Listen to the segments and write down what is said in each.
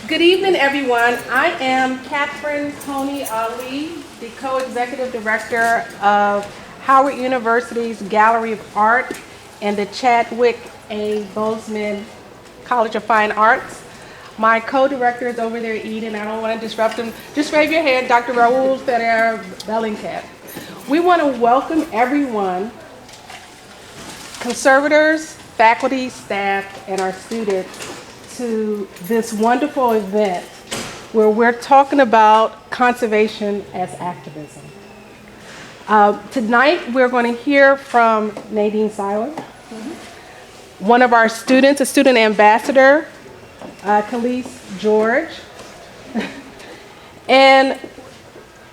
Good evening, everyone. I am Catherine Coney Ali, the co-executive director of Howard University's Gallery of Art and the Chadwick A. Boseman College of Fine Arts. My co-director is over there eating. I don't want to disrupt him. Just raise your hand, Dr. Raul Ferrer Bellingcat. We want to welcome everyone, conservators, faculty, staff, and our students to this wonderful event where we're talking about conservation as activism. Tonight we're going to hear from Nadine Seiler, one of our students, a student ambassador, Khalees George, and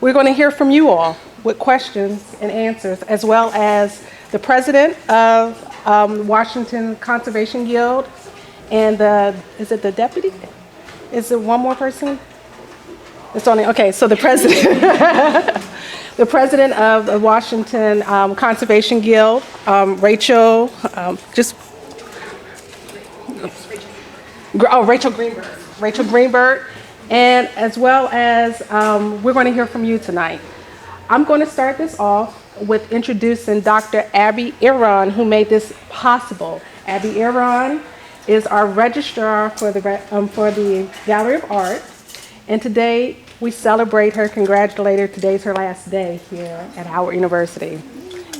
we're going to hear from you all with questions and answers, as well as the president of Washington Conservation Guild, and is it the deputy? Is it one more person? It's only, okay, so the president, the president of the Washington Conservation Guild, Rachel Greenberg, and as well as we're going to hear from you tonight. I'm going to start this off with introducing Dr. Abby Iran, who made this possible. Abby Iran is our registrar for the Gallery of Art, and today we celebrate her, congratulate her. Today's her last day here at Howard University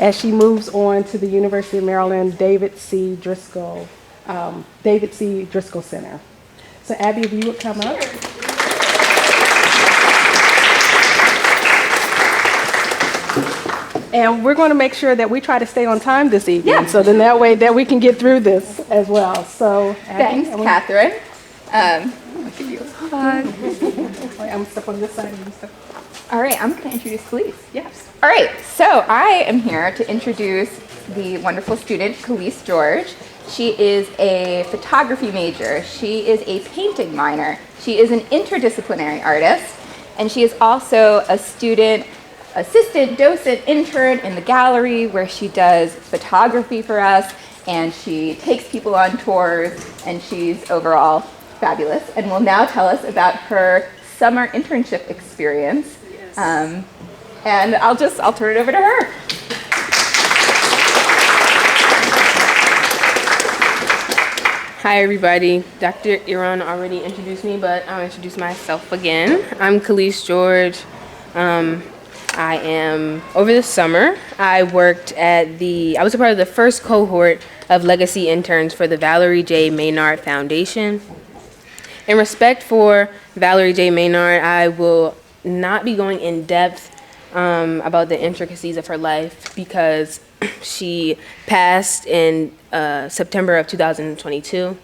as she moves on to the University of Maryland David C. Driscoll Center. So Abby, if you would come up. And we're going to make sure that we try to stay on time this evening. Yeah. So then that way that we can get through this as well. So Abby, thanks, Catherine. I'll give you a hug. Wait, I'm going to step on this side. All right, I'm going to introduce Khalees. Yes. All right, so I am here to introduce the wonderful student, Khalees George. She is a photography major. She is a painting minor. She is an interdisciplinary artist, and she is also a student assistant, docent, intern in the gallery where she does photography for us, and she takes people on tours, and she's overall fabulous and will now tell us about her summer internship experience. Yes. And I'll turn it over to her. Hi everybody, Dr. Iran already introduced me, but I'll introduce myself again. I'm Khalees George. I am, over the summer, I was a part of the first cohort of legacy interns for the Valerie J. Maynard Foundation. In respect for Valerie J. Maynard, I will not be going in depth about the intricacies of her life because she passed in September of 2022.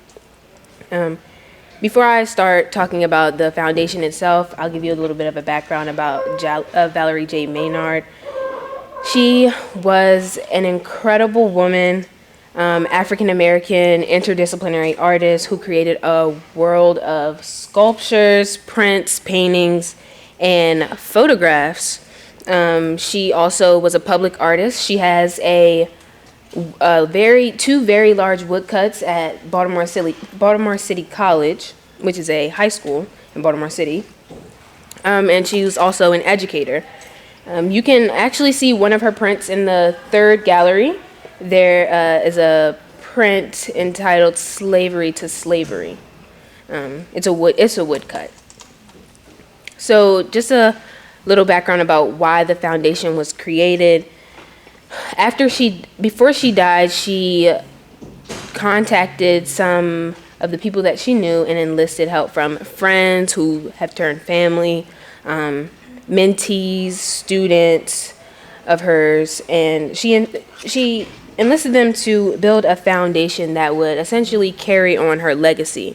Before I start talking about the foundation itself, I'll give you a little bit of a background about Valerie J. Maynard. She was an incredible woman, African-American interdisciplinary artist who created a world of sculptures, prints, paintings, and photographs. She also was a public artist. She has two very large woodcuts at Baltimore City College, which is a high school in Baltimore City. And she was also an educator. You can actually see one of her prints in the third gallery. There is a print entitled "Slavery to Slavery." It's a woodcut. So just a little background about why the foundation was created. Before she died, she contacted some of the people that she knew and enlisted help from friends who have turned family, mentees, students of hers, and she enlisted them to build a foundation that would essentially carry on her legacy.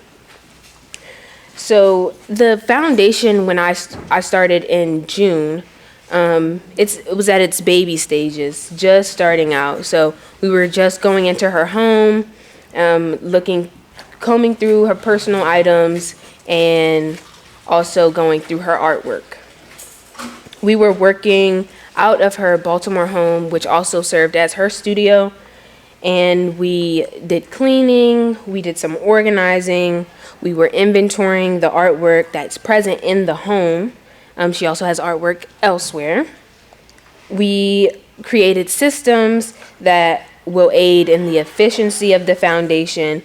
So the foundation, when I started in June, it was at its baby stages, just starting out. So we were just going into her home, combing through her personal items, and also going through her artwork. We were working out of her Baltimore home, which also served as her studio, and we did cleaning, we did some organizing, we were inventorying the artwork that's present in the home. She also has artwork elsewhere. We created systems that will aid in the efficiency of the foundation,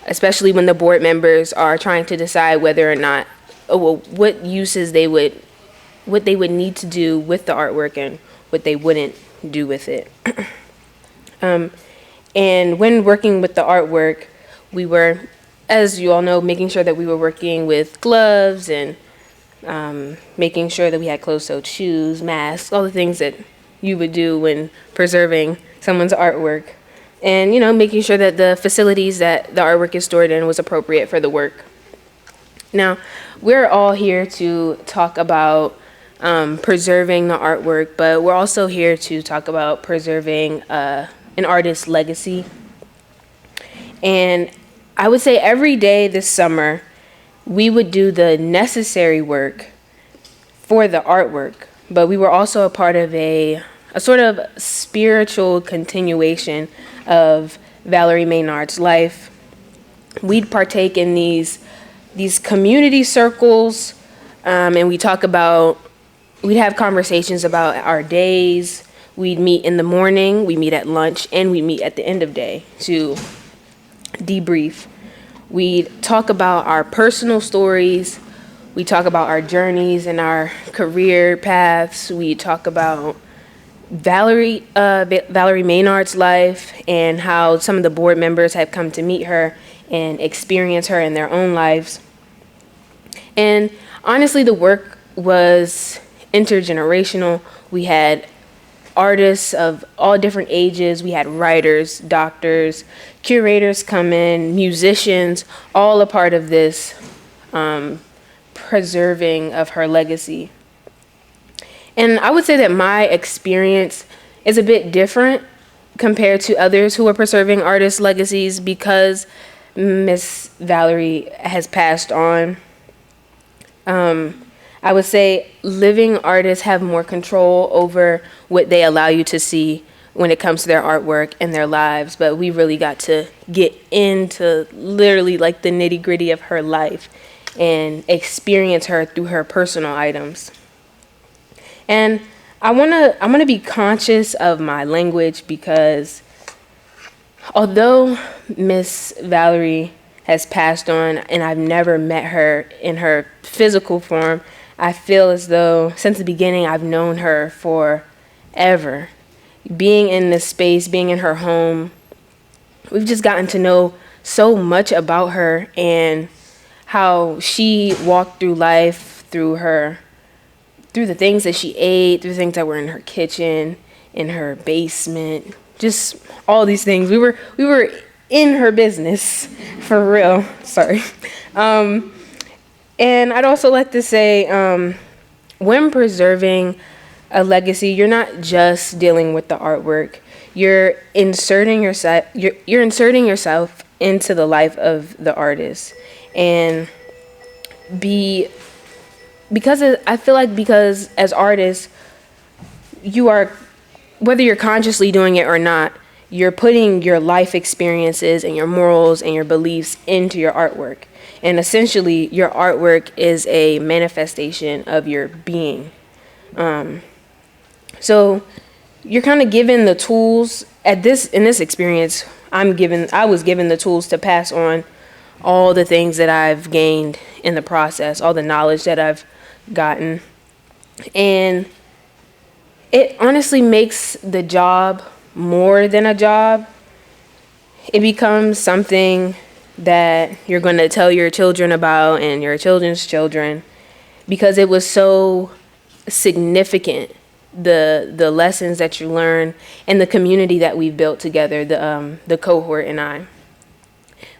especially when the board members are trying to decide whether or not, what uses what they would need to do with the artwork and what they wouldn't do with it. And when working with the artwork, we were, as you all know, making sure that we were working with gloves and making sure that we had closed-toed shoes, masks, all the things that you would do when preserving someone's artwork. And, making sure that the facilities that the artwork is stored in was appropriate for the work. Now, we're all here to talk about preserving the artwork, but we're also here to talk about preserving an artist's legacy. And I would say every day this summer, we would do the necessary work for the artwork, but we were also a part of a sort of spiritual continuation of Valerie Maynard's life. We'd partake in these community circles, and we'd have conversations about our days. We'd meet in the morning, we meet at lunch, and we meet at the end of day to debrief. We'd talk about our personal stories. We talk about our journeys and our career paths. We talk about Valerie Maynard's life and how some of the board members have come to meet her and experience her in their own lives. And honestly, the work was intergenerational. We had artists of all different ages. We had writers, doctors, curators come in, musicians, all a part of this preserving of her legacy. And I would say that my experience is a bit different compared to others who are preserving artists' legacies because Miss Valerie has passed on. I would say living artists have more control over what they allow you to see when it comes to their artwork and their lives, but we really got to get into literally like the nitty-gritty of her life and experience her through her personal items. And I'm gonna be conscious of my language because although Miss Valerie has passed on and I've never met her in her physical form, I feel as though since the beginning I've known her forever. Being in this space, being in her home, we've just gotten to know so much about her and how she walked through life, through the things that she ate, through the things that were in her kitchen, in her basement, just all these things. We were in her business, for real. Sorry. And I'd also like to say, when preserving a legacy, you're not just dealing with the artwork. You're inserting yourself. You're inserting yourself into the life of the artist, and because as artists, you are, whether you're consciously doing it or not, you're putting your life experiences and your morals and your beliefs into your artwork. And essentially, your artwork is a manifestation of your being. So you're kind of given the tools in this experience. I was given the tools to pass on all the things that I've gained in the process, all the knowledge that I've gotten. And it honestly makes the job more than a job. It becomes something that you're going to tell your children about and your children's children, because it was so significant, the lessons that you learn and the community that we've built together, the cohort and I.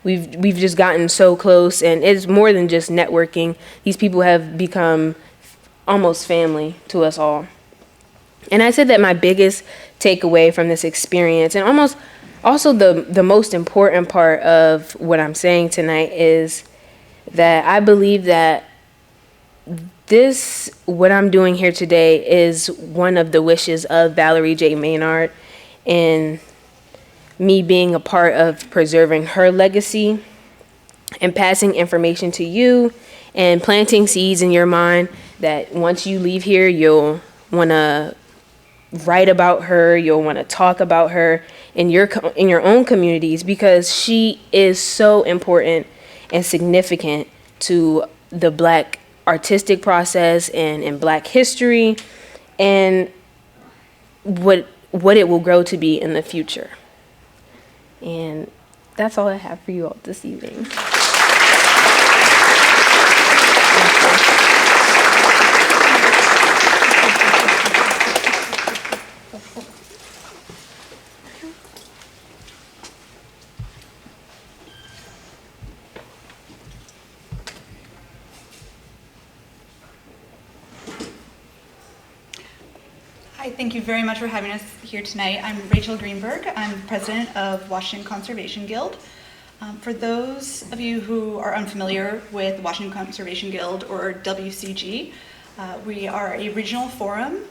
We've just gotten so close, and it's more than just networking. These people have become almost family to us all. And I said that my biggest takeaway from this experience, and also the most important part of what I'm saying tonight, is that I believe that what I'm doing here today is one of the wishes of Valerie J. Maynard. And me being a part of preserving her legacy and passing information to you and planting seeds in your mind that once you leave here, you'll want to write about her, you'll want to talk about her in your own communities, because she is so important and significant to the Black artistic process and in Black history and what it will grow to be in the future. And that's all I have for you all this evening. Hi, thank you very much for having us here tonight. I'm Rachel Greenberg. I'm president of Washington Conservation Guild. For those of you who are unfamiliar with Washington Conservation Guild, or WCG, we are a regional forum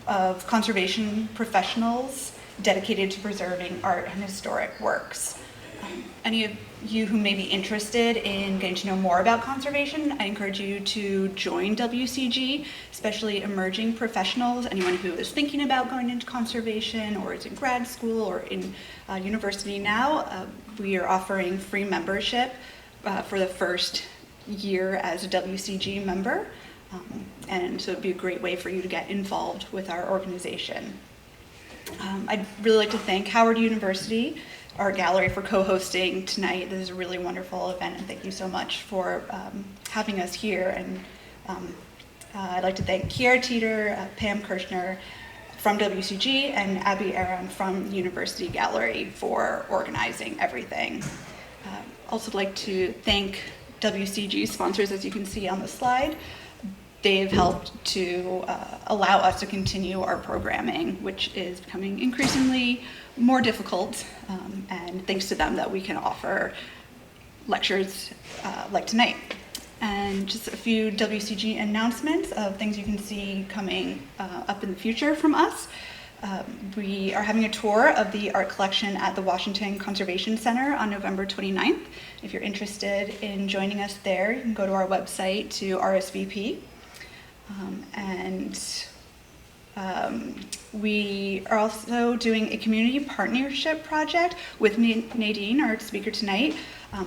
of conservation professionals dedicated to preserving art and historic works. Any of you who may be interested in getting to know more about conservation, I encourage you to join WCG, especially emerging professionals, anyone who is thinking about going into conservation or is in grad school or in university now. We are offering free membership for the first year as a WCG member, and so it'd be a great way for you to get involved with our organization. I'd really like to thank Howard University, our gallery, for co-hosting tonight. This is a really wonderful event, and thank you so much for having us here. And I'd like to thank Curator, Pam Kirshner from WCG, and Abby Aaron from University Gallery for organizing everything. Also like to thank WCG sponsors, as you can see on the slide. They've helped to allow us to continue our programming, which is becoming increasingly more difficult, and thanks to them that we can offer lectures like tonight. And just a few WCG announcements of things you can see coming up in the future from us. We are having a tour of the art collection at the Washington Conservation Center on November 29th. If you're interested in joining us there, you can go to our website to RSVP. We are also doing a community partnership project with Nadine, our speaker tonight,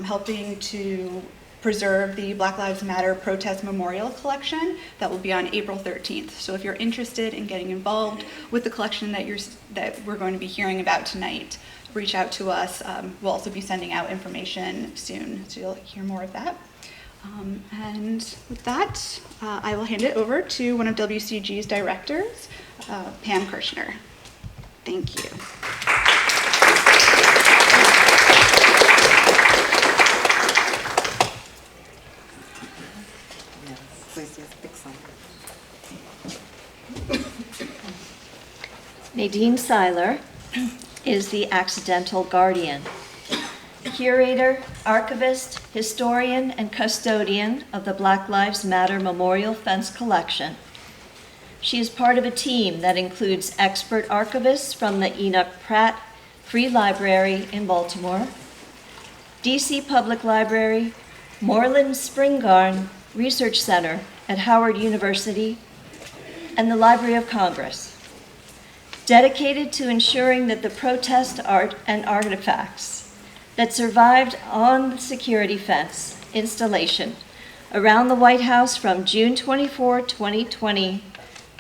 helping to preserve the Black Lives Matter protest memorial collection that will be on April 13th. So if you're interested in getting involved with the collection that we're going to be hearing about tonight, reach out to us. We'll also be sending out information soon, so you'll hear more of that. And with that, I will hand it over to one of WCG's directors, Pam Kirshner. Thank you. Nadine Seiler is the accidental guardian, curator, archivist, historian, and custodian of the Black Lives Matter Memorial Fence Collection. She is part of a team that includes expert archivists from the Enoch Pratt Free Library in Baltimore, DC Public Library, Moreland Spingarn Research Center at Howard University, and the Library of Congress, dedicated to ensuring that the protest art and artifacts that survived on the security fence installation around the White House from June 24, 2020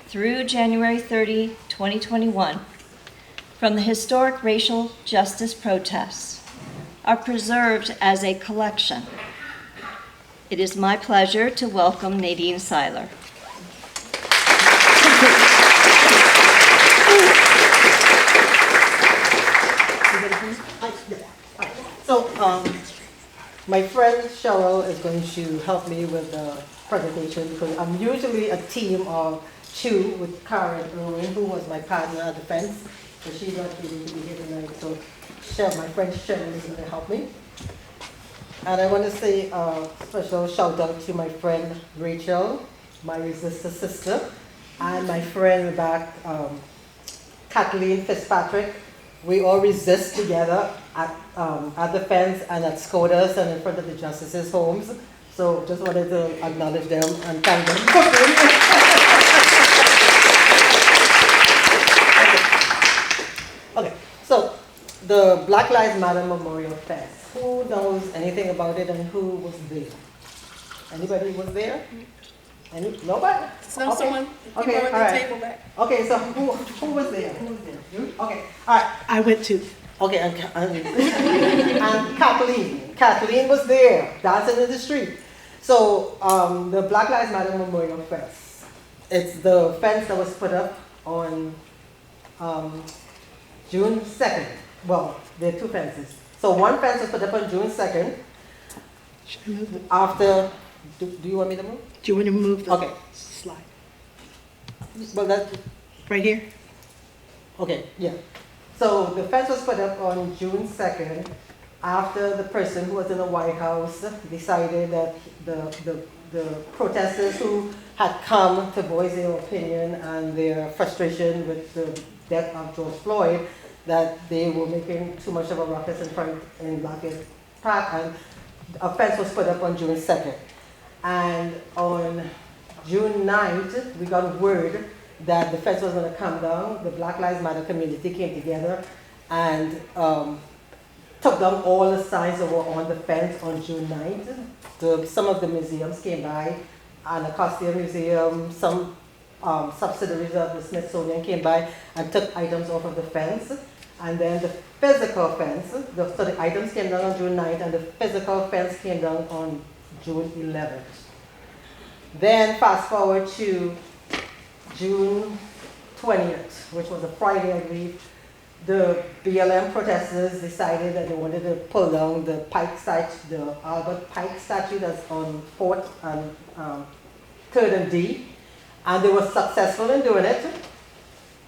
through January 30, 2021, from the historic racial justice protests, are preserved as a collection. It is my pleasure to welcome Nadine Seiler. So, my friend Cheryl is going to help me with the presentation because I'm usually a team of two with Karen Irwin, who was my partner at the fence, but she's not able to be here tonight. So, my friend Cheryl is going to help me. And I want to say a special shout out to my friend Rachel, my sister, and my friend back, Kathleen Fitzpatrick, we all resist together at the fence and at SCOTUS and in front of the justices' homes. So just wanted to acknowledge them and thank them for being here. Okay, so the Black Lives Matter Memorial Fest. Who knows anything about it and who was there? Anybody was there? Nobody? No, someone. Okay, People at the all right. table back. Okay, so who was there? Who was there? You? Okay, all right. I went to. Okay, and Kathleen. Kathleen was there, dancing in the street. So the Black Lives Matter Memorial Fest. It's the fence that was put up on June 2nd. Well, there are two fences. So one fence was put up on June 2nd. Should I move it? After, do you want me to move? Do you want to move the Okay. slide? Well, that, Right here? okay, yeah. So the fence was put up on June 2nd after the person who was in the White House decided that the protesters who had come to voice their opinion and their frustration with the death of George Floyd, that they were making too much of a ruckus in Lafayette Park, and a fence was put up on June 2nd. And on June 9th, we got word that the fence was going to come down. The Black Lives Matter community came together and took down all the signs that were on the fence on June 9th. Some of the museums came by, and the Costume Museum, some subsidiaries of the Smithsonian came by and took items off of the fence. And then the physical fence, so the items came down on June 9th, and the physical fence came down on June 11th. Then fast forward to June 20th, which was a Friday, I believe. The BLM protesters decided that they wanted to pull down the Pike statue, the Albert Pike statue that's on 4th and 3rd and D, and they were successful in doing it.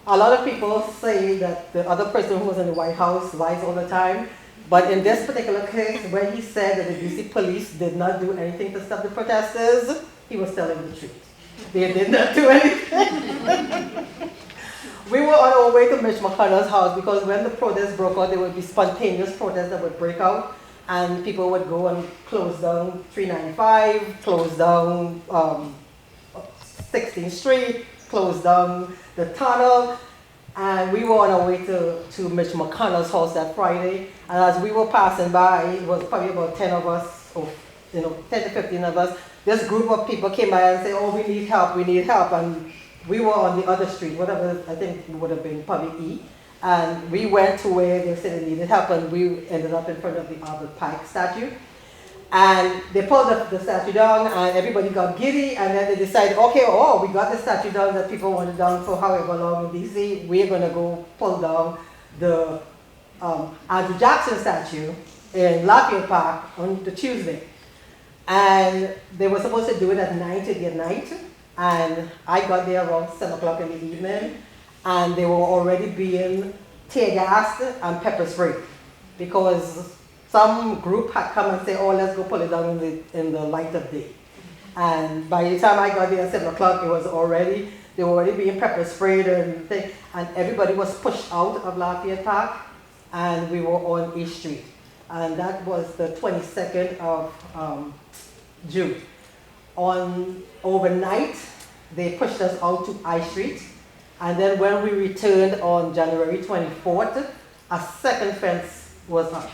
A lot of people say that the other person who was in the White House lies all the time, but in this particular case, when he said that the DC police did not do anything to stop the protesters, he was telling the truth. They did not do anything. We were on our way to Mitch McConnell's house because when the protests broke out, there would be spontaneous protests that would break out, and people would go and close down 395, close down 16th Street, close down the tunnel, and we were on our way to Mitch McConnell's house that Friday. And as we were passing by, it was probably about 10 of us, or 10 to 15 of us. This group of people came by and said, "Oh, we need help, we need help." And we were on the other street, whatever, I think it would have been probably E. And we went to where they said they needed help, and we ended up in front of the Albert Pike statue. And they pulled the statue down, and everybody got giddy, and then they decided, okay, we got the statue down that people wanted down for however long in DC. We're going to go pull down the Andrew Jackson statue in Lafayette Park on the Tuesday. And they were supposed to do it at 9:30 at night, and I got there around 7 o'clock in the evening, and they were already being tear gassed and pepper sprayed because some group had come and said, "Oh, let's go pull it down in the light of day." And by the time I got there at 7 o'clock, they were already being pepper sprayed and everybody was pushed out of Lafayette Park, and we were on East Street. And that was the 22nd of June. Overnight, they pushed us out to I Street, and then when we returned on January 24th, a second fence was up.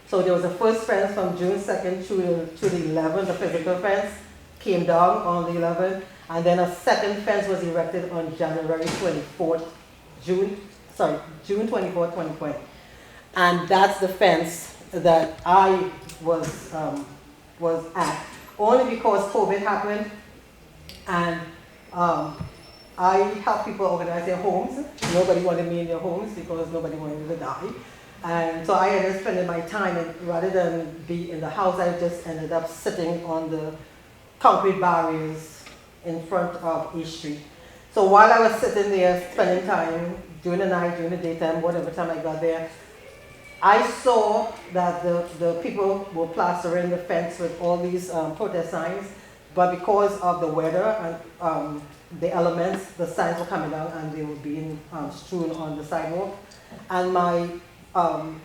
So there was a first fence from June 2nd to the 11th, the physical fence came down on the 11th, and then a second fence was erected on January 24th, June 24th, 2020. And that's the fence that I was at, only because COVID happened, and I helped people organize their homes. Nobody wanted me in their homes because nobody wanted to die. And so I ended up spending my time, and rather than be in the house, I just ended up sitting on the concrete barriers in front of East Street. So while I was sitting there spending time, during the night, during the daytime, whatever time I got there, I saw that the people were plastering the fence with all these protest signs, but because of the weather and the elements, the signs were coming down and they were being strewn on the sidewalk. And my home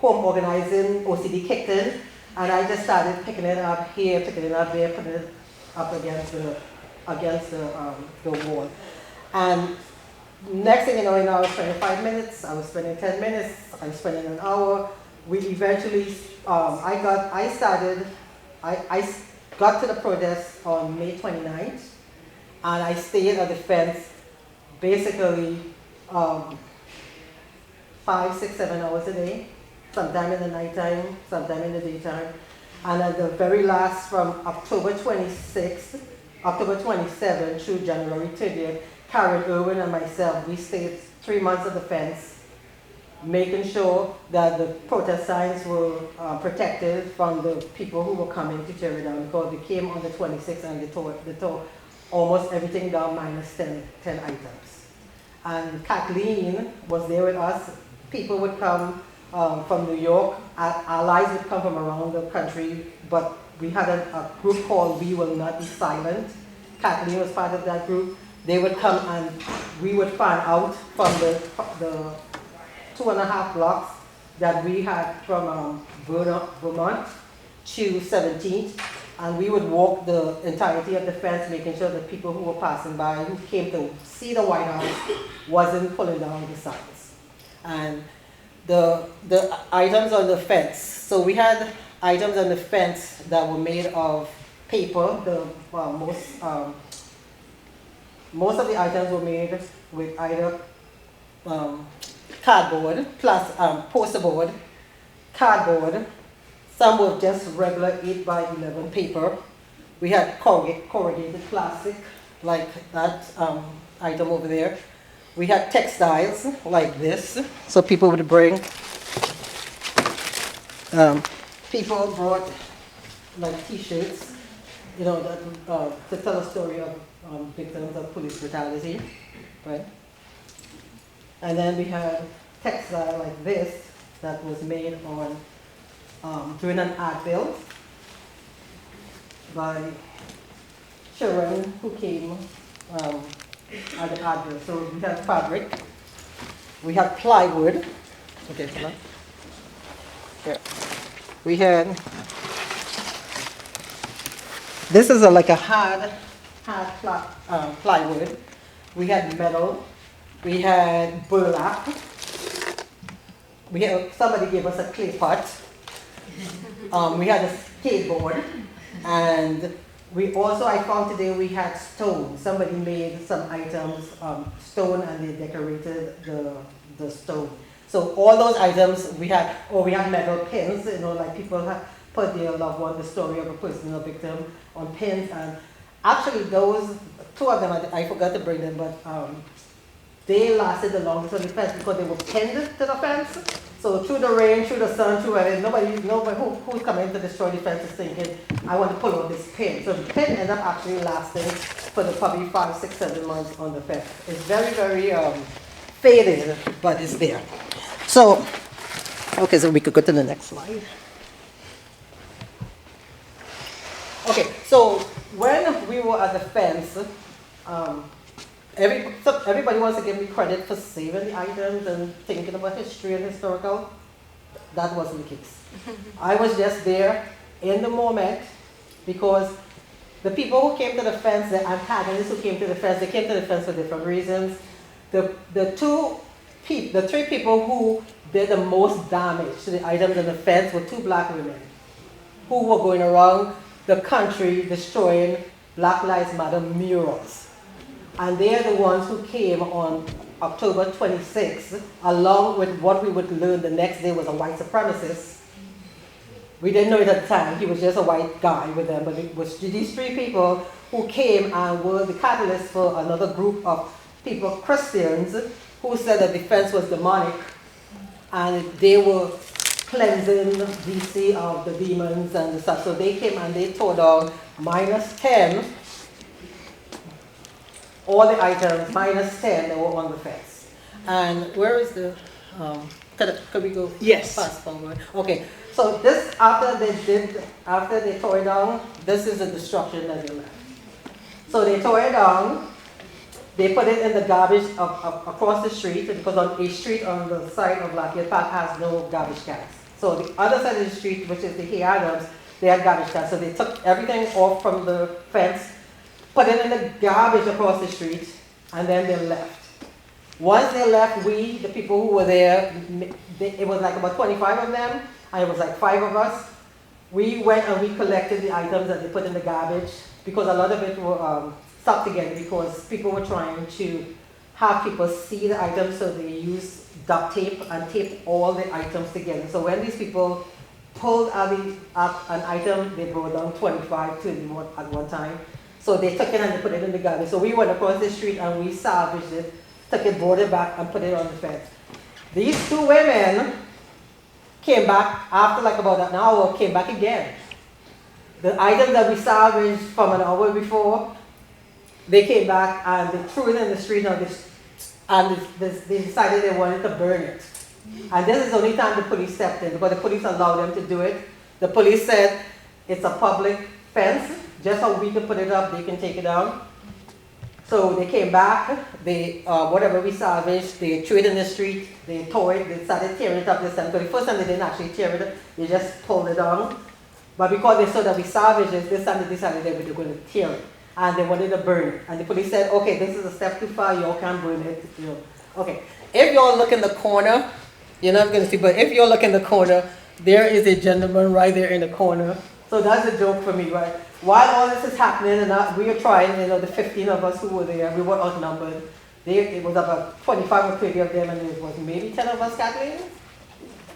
organizing OCD kicked in, and I just started picking it up here, picking it up there, putting it up against the wall. And next thing you know, I was spending 5 minutes, I was spending 10 minutes, I was spending an hour. We eventually, I got to the protest on May 29th, and I stayed at the fence basically 5, 6, 7 hours a day, sometime in the nighttime, sometime in the daytime. And at the very last, from October 26th, October 27th through January 30th, Karen Irwin and myself, we stayed 3 months at the fence, making sure that the protest signs were protected from the people who were coming to tear it down, because they came on the 26th and they tore almost everything down minus 10 items. And Kathleen was there with us. People would come from New York, allies would come from around the country, but we had a group called We Will Not Be Silent. Kathleen was part of that group. They would come and we would find out from the 2.5 blocks that we had from Vermont to 17th, and we would walk the entirety of the fence, making sure that people who were passing by, who came to see the White House, wasn't pulling down the signs. And the items on the fence, so we had items on the fence that were made of paper. Most of the items were made with either cardboard, poster board, cardboard. Some were just regular 8 by 11 paper. We had corrugated plastic, like that item over there. We had textiles like this, so people would bring. People brought like T-shirts, you know, that, to tell a story of victims of police brutality, right? And then we had textile like this that was made on during an art build by children who came at the art build. So we had fabric, we had plywood. Okay, hold on. Here. We had, this is like a hard plywood. We had metal. We had burlap. Somebody gave us a clay pot. We had a skateboard. And we also, I found today, we had stone. Somebody made some items, stone, and they decorated the stone. So all those items we had, or we had metal pins, you know, like people have put their loved one, the story of a person, a victim, on pins. And actually those, 2 of them, I forgot to bring them, but they lasted the longest on the fence because they were pinned to the fence. So through the rain, through the sun, through everything, nobody who's coming to destroy the fence is thinking, I want to pull out this pin. So the pin ended up actually lasting for the probably 5, 6, 7 months on the fence. It's very, very faded, but it's there. So, okay, so we could go to the next slide. Okay, so when we were at the fence, everybody wants to give me credit for saving the items and thinking about history and historical. That wasn't the case. I was just there in the moment because the people who came to the fence, the antagonists who came to the fence, they came to the fence for different reasons. The 3 people who did the most damage to the items in the fence were 2 black women who were going around the country destroying Black Lives Matter murals. And they are the ones who came on October 26th, along with what we would learn the next day was a white supremacist. We didn't know it at the time, he was just a white guy with them, but it was these 3 people who came and were the catalyst for another group of people, Christians, who said that the fence was demonic, and they were cleansing DC of the demons and the stuff. So they came and they tore down -10, all the items, -10 that were on the fence. And where is the, could we go Yes. fast forward? Okay, so this, after they tore it down, this is the destruction that they left. So they tore it down, They put it in the garbage across the street, because on a street on the side of Lafayette Park has no garbage cans. So the other side of the street, which is the Hay Adams, they had garbage cans. So they took everything off from the fence, put it in the garbage across the street, and then they left. Once they left, we, the people who were there, it was like about 25 of them, and it was like 5 of us. We went and we collected the items that they put in the garbage, because a lot of it were stuck together, because people were trying to have people see the items, so they used duct tape and taped all the items together. So when these people pulled out an item, they brought down 25 to at one time. So they took it and they put it in the garbage. So we went across the street and we salvaged it, took it, brought it back, and put it on the fence. These 2 women came back after like about an hour, came back again. The items that we salvaged from an hour before, they came back and they threw it in the street, and they decided they wanted to burn it. And this is the only time the police stepped in, because the police allowed them to do it. The police said, it's a public fence, just how we can put it up, they can take it down. So they came back, they, whatever we salvaged, they threw it in the street, they tore it, they started tearing it up this time. So the first time they didn't actually tear it up, they just pulled it down. But because they saw that we salvaged it, this time they decided they were going to tear it. And they wanted to burn it. And the police said, okay, this is a step too far, y'all can't burn it. You know. Okay, if y'all look in the corner, you're not going to see, but if you look in the corner, there is a gentleman right there in the corner. So that's a joke for me, right? While all this is happening, and we are trying, the 15 of us who were there, we were outnumbered. It was about 25 or 30 of them, and it was maybe 10 of us, Kathleen?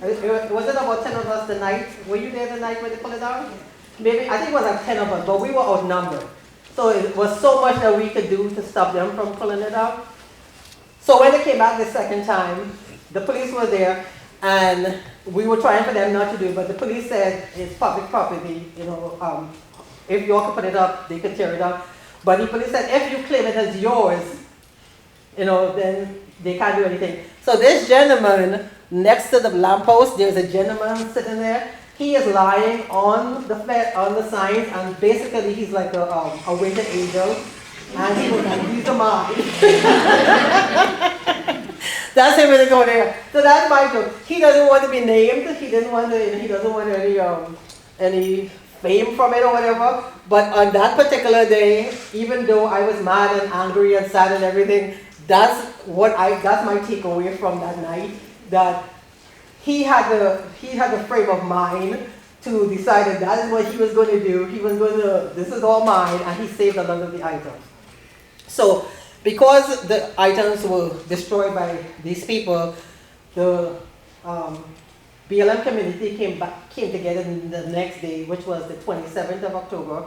Was it about 10 of us the night? Were you there the night when they pulled it down? Maybe, I think it was like 10 of us, but we were outnumbered. So it was so much that we could do to stop them from pulling it out. So when they came back the second time, the police were there, and we were trying for them not to do it, but the police said it's public property, if you all could put it up, they could tear it up. But the police said if you claim it as yours, then they can't do anything. So this gentleman, next to the lamppost, there's a gentleman sitting there. He is lying on the signs, and basically he's like a winged angel, and he was like, he's a man. That's him in the corner there. So that's my joke. He doesn't want to be named. He doesn't want any fame from it or whatever. But on that particular day, even though I was mad and angry and sad and everything, that's my takeaway from that night. That he had the frame of mind to decide that is what he was going to do. He was going to, this is all mine, and he saved a lot of the items. So, because the items were destroyed by these people, the BLM community came together the next day, which was the 27th of October.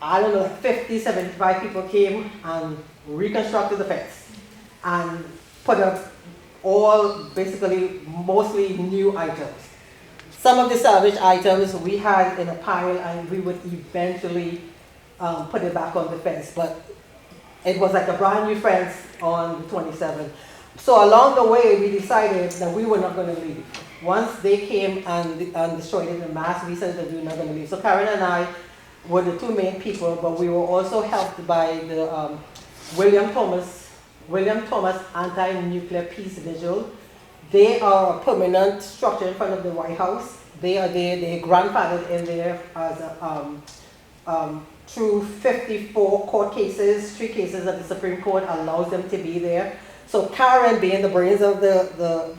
I don't know, 50, 75 people came and reconstructed the fence and put up all basically mostly new items. Some of the salvaged items we had in a pile, and we would eventually put it back on the fence, but it was like a brand new fence on the 27th. So along the way, we decided that we were not going to leave. Once they came and destroyed it in mass, we said that we were not going to leave. So Karen and I were the 2 main people, but we were also helped by the William Thomas Anti-Nuclear Peace Vigil. They are a permanent structure in front of the White House. They are there, they're grandfathered in there as through 54 court cases, 3 cases that the Supreme Court allows them to be there. So Karen, being the brains of the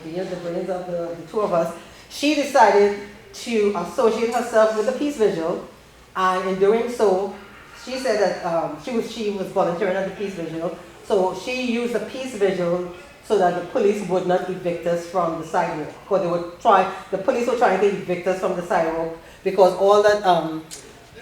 2 of us, she decided to associate herself with the Peace Vigil, and in doing so, she said that she was volunteering at the Peace Vigil. So she used the Peace Vigil so that the police would not evict us from the sidewalk. Because the police were trying to evict us from the sidewalk, because all that,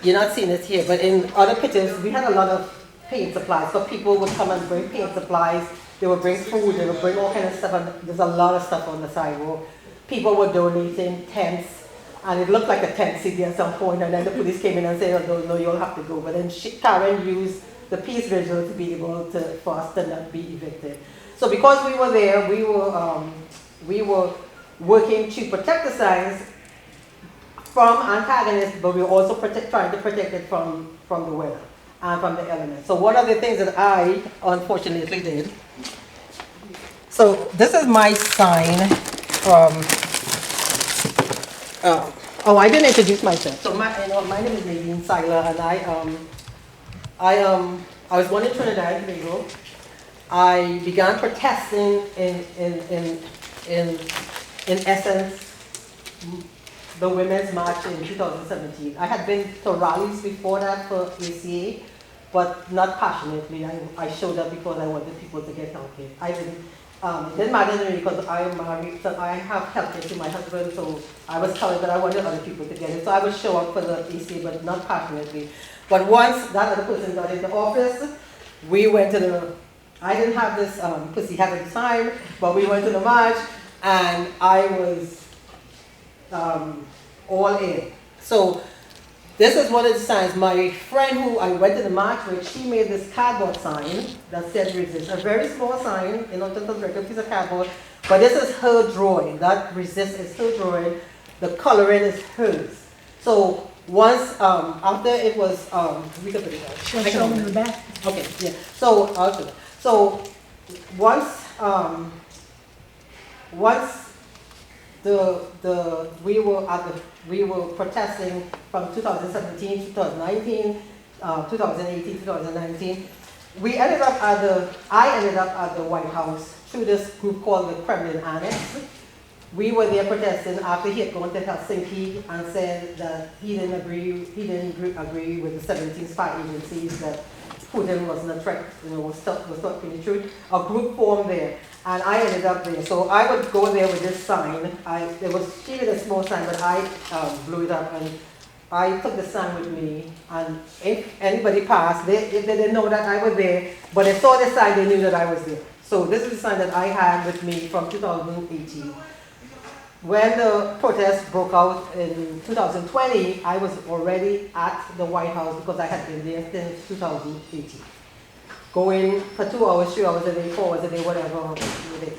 you're not seeing it here, but in other pictures, we had a lot of paint supplies. So people would come and bring paint supplies, they would bring food, they would bring all kinds of stuff, and there's a lot of stuff on the sidewalk. People were donating tents, and it looked like a tent city at some point, and then the police came in and said, oh, no, you'll have to go. But then Karen used the Peace Vigil to be able for us to not be evicted. So because we were there, we were working to protect the signs from antagonists, but we were also trying to protect it from the weather. and from the elements. So one of the things that I unfortunately did, so this is my sign from, oh, I didn't introduce myself. So my name is Nadine Seiler, and I was born in Trinidad and Tobago. I began protesting in essence, the Women's March in 2017. I had been to rallies before that for ACA, but not passionately. I showed up because I wanted people to get healthcare. It didn't matter to me because I am married, so I have healthcare to my husband, so I was telling that I wanted other people to get it. So I would show up for the ACA, but not passionately. But once that other person got into office, we went to I didn't have this pussy hat at the time, but we went to the march, and I was all in. So this is one of the signs. My friend who I went to the march with, she made this cardboard sign that said resist. A very small sign, just a regular piece of cardboard, but this is her drawing. That resist is her drawing. The coloring is hers. So once, after it was, we could put it out. Should I show them in the back? Okay, yeah. So once we were protesting from 2017, 2019, 2018, 2019. I ended up at the White House through this group called the Kremlin Annex. We were there protesting after he had gone to Helsinki and said that he didn't agree with the 17 spy agencies, that Putin wasn't a threat, was not really true. A group formed there, and I ended up there. So I would go there with this sign. She did a small sign, but I blew it up, and I took the sign with me. And if anybody passed, they didn't know that I was there, but they saw the sign, they knew that I was there. So this is the sign that I had with me from 2018. When the protest broke out in 2020, I was already at the White House because I had been there since 2018. Going for 2 hours, 3 hours a day, 4 hours a day, whatever.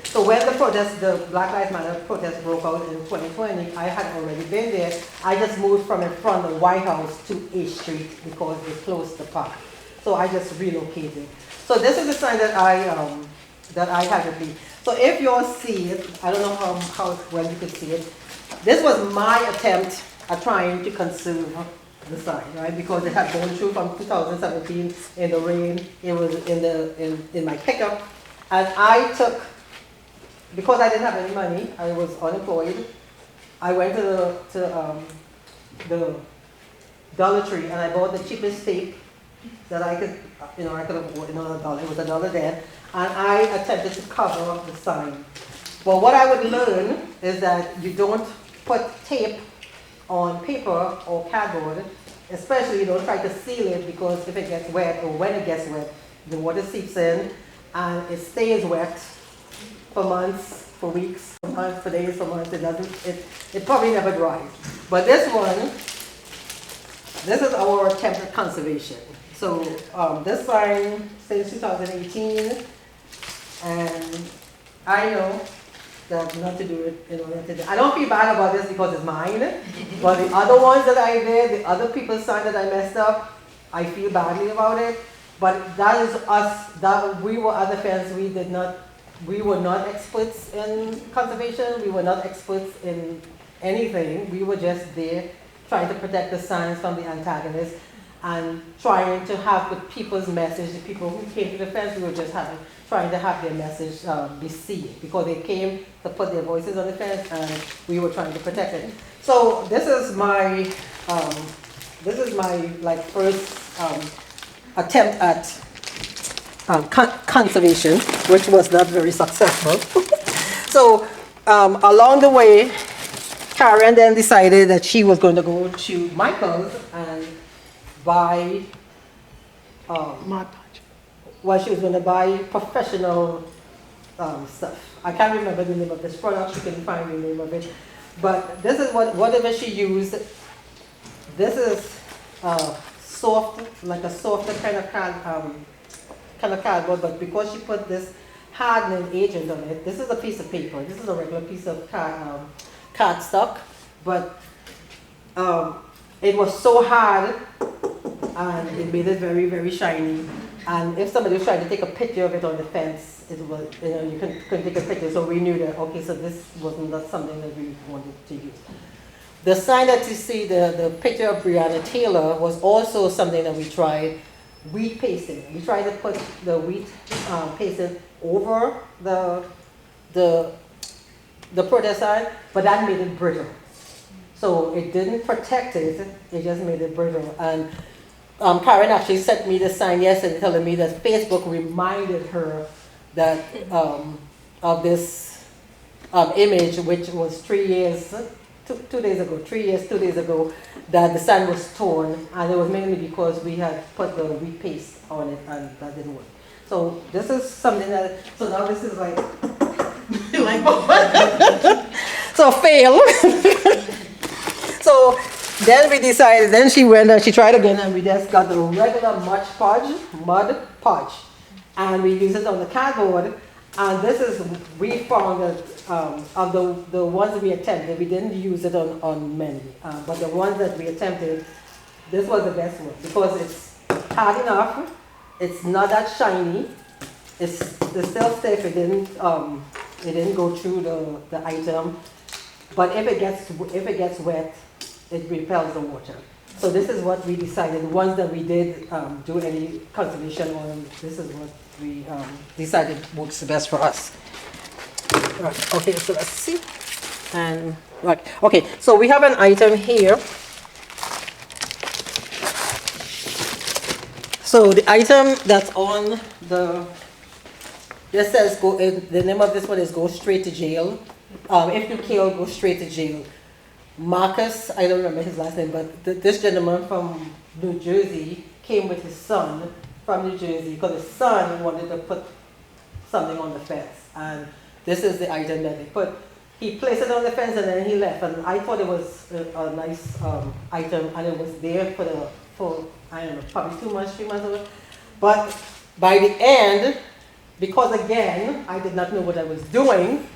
So when the Black Lives Matter protest broke out in 2020, I had already been there. I just moved from in front of the White House to A Street because they closed the park. So I just relocated. So this is the sign that I had with me. So if you all see it, I don't know how well you could see it. This was my attempt at trying to conserve the sign, right? Because it had gone through from 2017 in the rain. It was in my pickup, and I took, because I didn't have any money, I was unemployed. I went to the Dollar Tree and I bought the cheapest tape that I could have bought, $1. It was $1 then. And I attempted to cover the sign. Well, what I would learn is that you don't put tape on paper or cardboard, especially you don't try to seal it, because if it gets wet, or when it gets wet, the water seeps in and it stays wet for months, for weeks, for months, for days, for months. It probably never dries. But this is our attempt at conservation. So this sign since 2018. And I know that not to do it, I don't feel bad about this because it's mine, but the other ones that I did, the other people's sign that I messed up, I feel badly about it. But that is us, that we were at the fence, we were not experts in conservation, we were not experts in anything, we were just there trying to protect the signs from the antagonists and trying to have the people's message, the people who came to the fence, we were just trying to have their message be seen, because they came to put their voices on the fence and we were trying to protect it. So this is my first attempt at conservation, which was not very successful. So along the way, Karen then decided that she was going to go to Michael's and buy Mod Podge. well, she was going to buy professional stuff. I can't remember the name of this product. She couldn't find the name of it. But this is whatever she used. This is soft, like a softer kind of cardboard. But because she put this hardening agent on it, this is a piece of paper. This is a regular piece of cardstock. But it was so hard and it made it very, very shiny. And if somebody was trying to take a picture of it on the fence, it was, you couldn't take a picture, so we knew that, okay, so this wasn't something that we wanted to use. The sign that you see, the picture of Breonna Taylor, was also something that we tried, wheat pasting. We tried to put the wheat pasting over the protest sign, but that made it brittle. So it didn't protect it, it just made it brittle. And Karen actually sent me the sign yesterday telling me that Facebook reminded her that of this image, which was 3 years, 2 days ago, 3 years, 2 days ago, that the sign was torn, and it was mainly because we had put the wheat paste on it and that didn't work. So this is something that, so now this is like, like so fail. So then we decided, then she went and she tried again, and we just got the regular mud podge, and we used it on the cardboard. And this is, we found that of the ones we attempted, we didn't use it on many, but the ones that we attempted, this was the best one because it's hard enough, it's not that shiny, it's still safe, it didn't go through the item, but if it gets wet, it repels the water. So this is what we decided. The ones that we did do any conservation on, this is what we decided works the best for us. Right, okay, so let's see. And right, okay, so we have an item here. So the item that's on this says the name of this one is Go Straight to Jail. If you kill, go straight to jail. Marcus, I don't remember his last name, but this gentleman from New Jersey came with his son from New Jersey because his son wanted to put something on the fence. And this is the item that they put. He placed it on the fence and then he left. And I thought it was a nice item, and it was there for I don't know, probably 2 months, 3 months ago. But by the end, because again, I did not know what I was doing,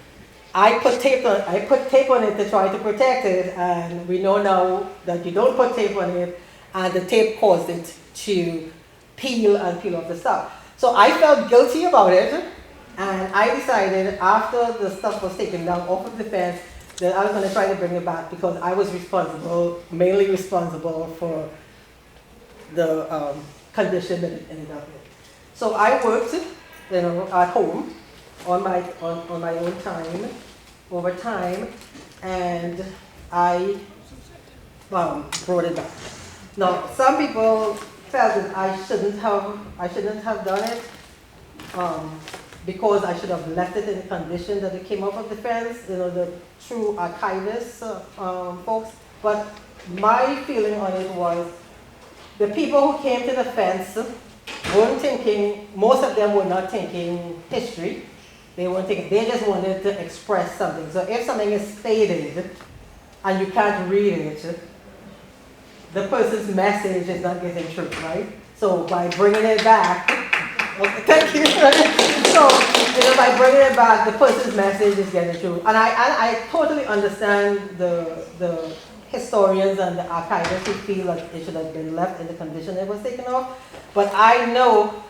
I put tape on it to try to protect it, and we know now that you don't put tape on it, and the tape caused it to peel off the stuff. So I felt guilty about it, and I decided after the stuff was taken down off of the fence that I was going to try to bring it back because I was mainly responsible for the condition that it ended up in. So I worked, at home on my own time, over time, and I brought it back. Now, some people felt that I shouldn't have done it because I should have left it in the condition that it came off of the fence. The true archivists folks. But my feeling on it was the people who came to the fence weren't thinking. Most of them were not thinking history. They weren't thinking. They just wanted to express something. So if something is faded and you can't read it, the person's message is not getting through, right? So by bringing it back, okay, thank you. So by bringing it back, the person's message is getting through. And I totally understand the historians and the archivists who feel that it should have been left in the condition it was taken off. But I know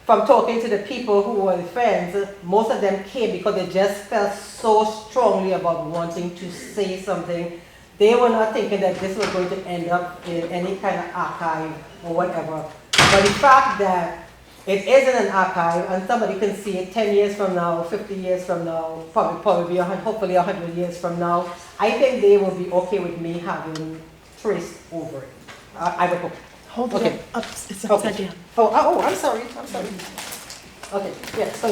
from talking to the people who were friends, most of them came because they just felt so strongly about wanting to say something. They were not thinking that this was going to end up in any kind of archive or whatever. But the fact that it is in an archive and somebody can see it 10 years from now, 50 years from now, probably hopefully 100 years from now, I think they will be okay with me having traced over it. I would hope. Hold Okay. it up. It's upside down. Oh, I'm sorry. Okay, yeah, so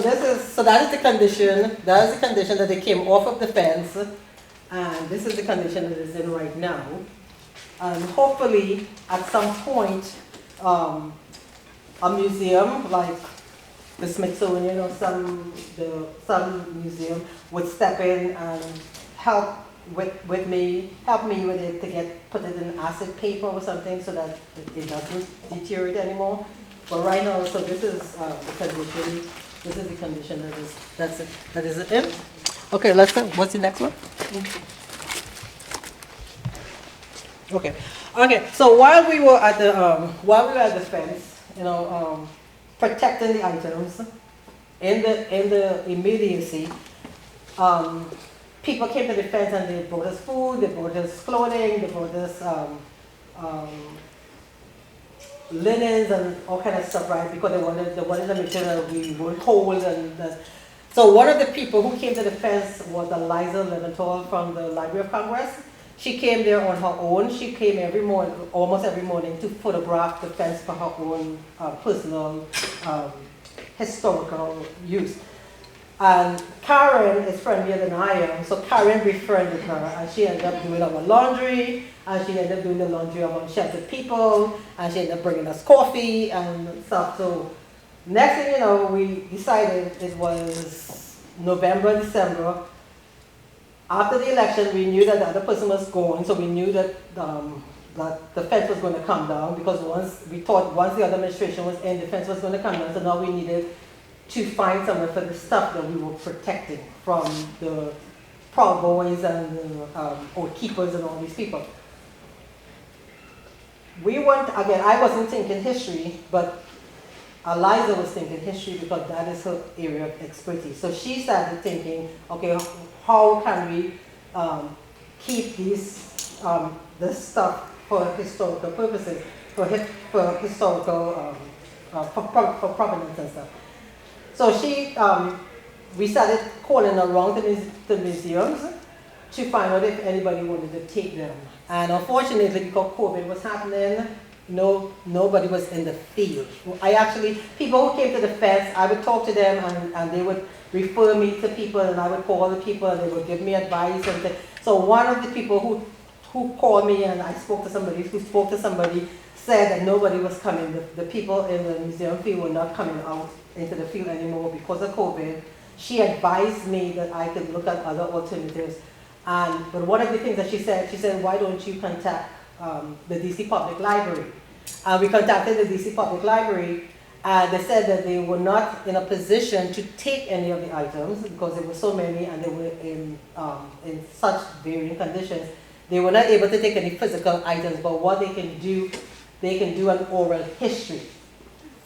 that is the condition. That is the condition that they came off of the fence. And this is the condition that it's in right now. And hopefully, at some point, a museum like the Smithsonian or some museum would step in and help me with it to put it in acid paper or something so that it doesn't deteriorate anymore. But right now, so this is the condition. This is the condition that is in. Okay, let's go. What's the next one? Okay. Okay. So while we were at the fence, protecting the items in the immediacy, um, people came to the fence and they brought us food, they brought us clothing, they brought us um, linens and all kind of stuff, right? Because they wanted to make sure that we weren't cold and that. So one of the people who came to the fence was Eliza Leventhal from the Library of Congress. She came there on her own. She came every morning, almost every morning, to photograph the fence for her own personal historical use. And Karen is friendlier than I am, so Karen befriended her, and she ended up doing our laundry, and she ended up doing the laundry among sheltered people, and she ended up bringing us coffee and stuff. So next thing you know, we decided it was November, December. After the election, we knew that the other person was gone, so we knew that that the fence was going to come down, because once the other administration was in, the fence was going to come down, so now we needed to find somewhere for the stuff that we were protecting from the Proud Boys and or keepers and all these people. I wasn't thinking history, but Eliza was thinking history because that is her area of expertise. So she started thinking, okay, how can we keep this stuff for historical purposes, for historical, for provenance and stuff. So we started calling around the museums to find out if anybody wanted to take them. And unfortunately, because COVID was happening, nobody was in the field. People who came to the fence, I would talk to them and they would refer me to people, and I would call the people and they would give me advice. So one of the people who called me and I spoke to somebody said that nobody was coming. The people in the museum field were not coming out into the field anymore because of COVID. She advised me that I could look at other alternatives. But one of the things that she said, why don't you contact the DC Public Library? And we contacted the DC Public Library, and they said that they were not in a position to take any of the items because there were so many and they were in such varying conditions. They were not able to take any physical items, but what they can do an oral history.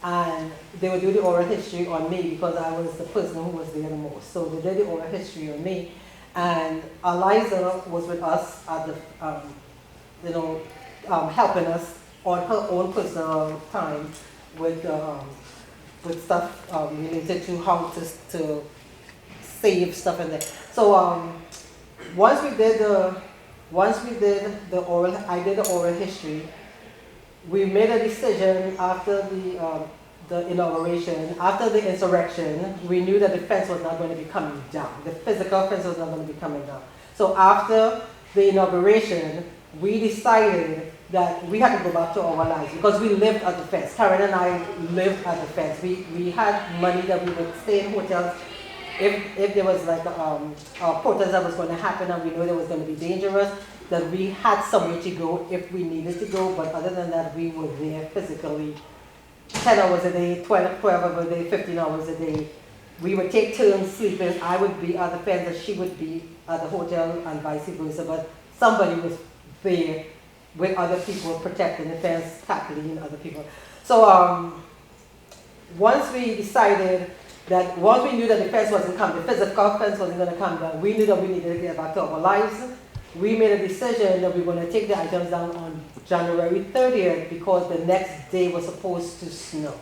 And they would do the oral history on me because I was the person who was there the most. So they did the oral history on me. And Eliza was with us at the, helping us on her own personal time with stuff related to how to save stuff in there. So once we did the oral history. We made a decision after the inauguration, after the insurrection. We knew that the fence was not going to be coming down. The physical fence was not going to be coming down. So after the inauguration, we decided that we had to go back to our lives because we lived at the fence. Karen and I lived at the fence. We had money that we would stay in hotels. If there was like a protest that was going to happen and we knew it was going to be dangerous, that we had somewhere to go if we needed to go, but other than that, we were there physically 10 hours a day, 12 hours a day, 15 hours a day. We would take turns sleeping. I would be at the fence and she would be at the hotel and vice versa, but somebody was there with other people protecting the fence, Kathleen and other people. So once we knew that the fence wasn't coming, the physical fence wasn't going to come down, we knew that we needed to get back to our lives. We made a decision that we were going to take the items down on January 30th because the next day was supposed to snow.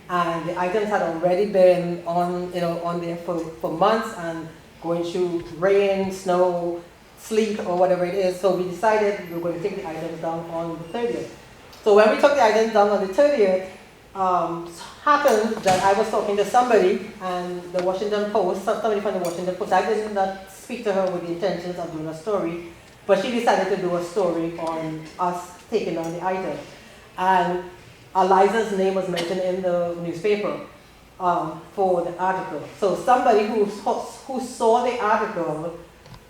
And the items had already been on there for months and going through rain, snow, sleet, or whatever it is. So we decided we were going to take the items down on the 30th. So when we took the items down on the 30th, happened that I was talking to somebody and the Washington Post, somebody from the Washington Post. I did not speak to her with the intentions of doing a story, but she decided to do a story on us taking down the item. And Eliza's name was mentioned in the newspaper for the article. So somebody who saw the article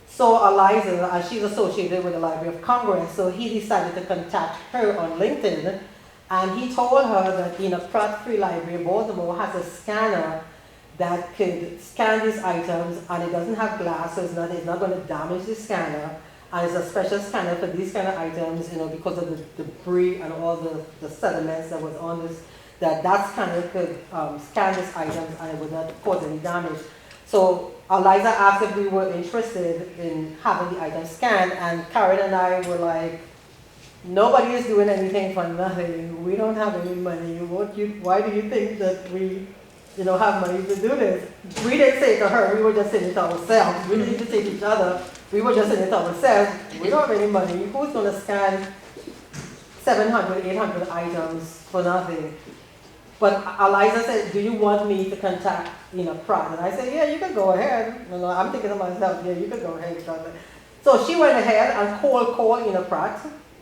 saw Eliza, and she's associated with the Library of Congress, so he decided to contact her on LinkedIn. And he told her that Pratt Free Library, Baltimore, has a scanner that could scan these items, and it doesn't have glass, so it's not going to damage the scanner. And it's a special scanner for these kind of items, because of the debris and all the sediments that was on this, that scanner could scan these items and it would not cause any damage. So Eliza asked if we were interested in having the items scanned, and Karen and I were like, nobody is doing anything for nothing. We don't have any money. Why do you think that we have money to do this? We didn't say it to her, we were just saying it to ourselves. We didn't even say to each other, we were just saying it to ourselves. We don't have any money. Who's going to scan 700, 800 items for nothing? But Eliza said, do you want me to contact Pratt? And I said, yeah, you can go ahead. I'm thinking to myself, yeah, you can go ahead. So she went ahead and called Pratt,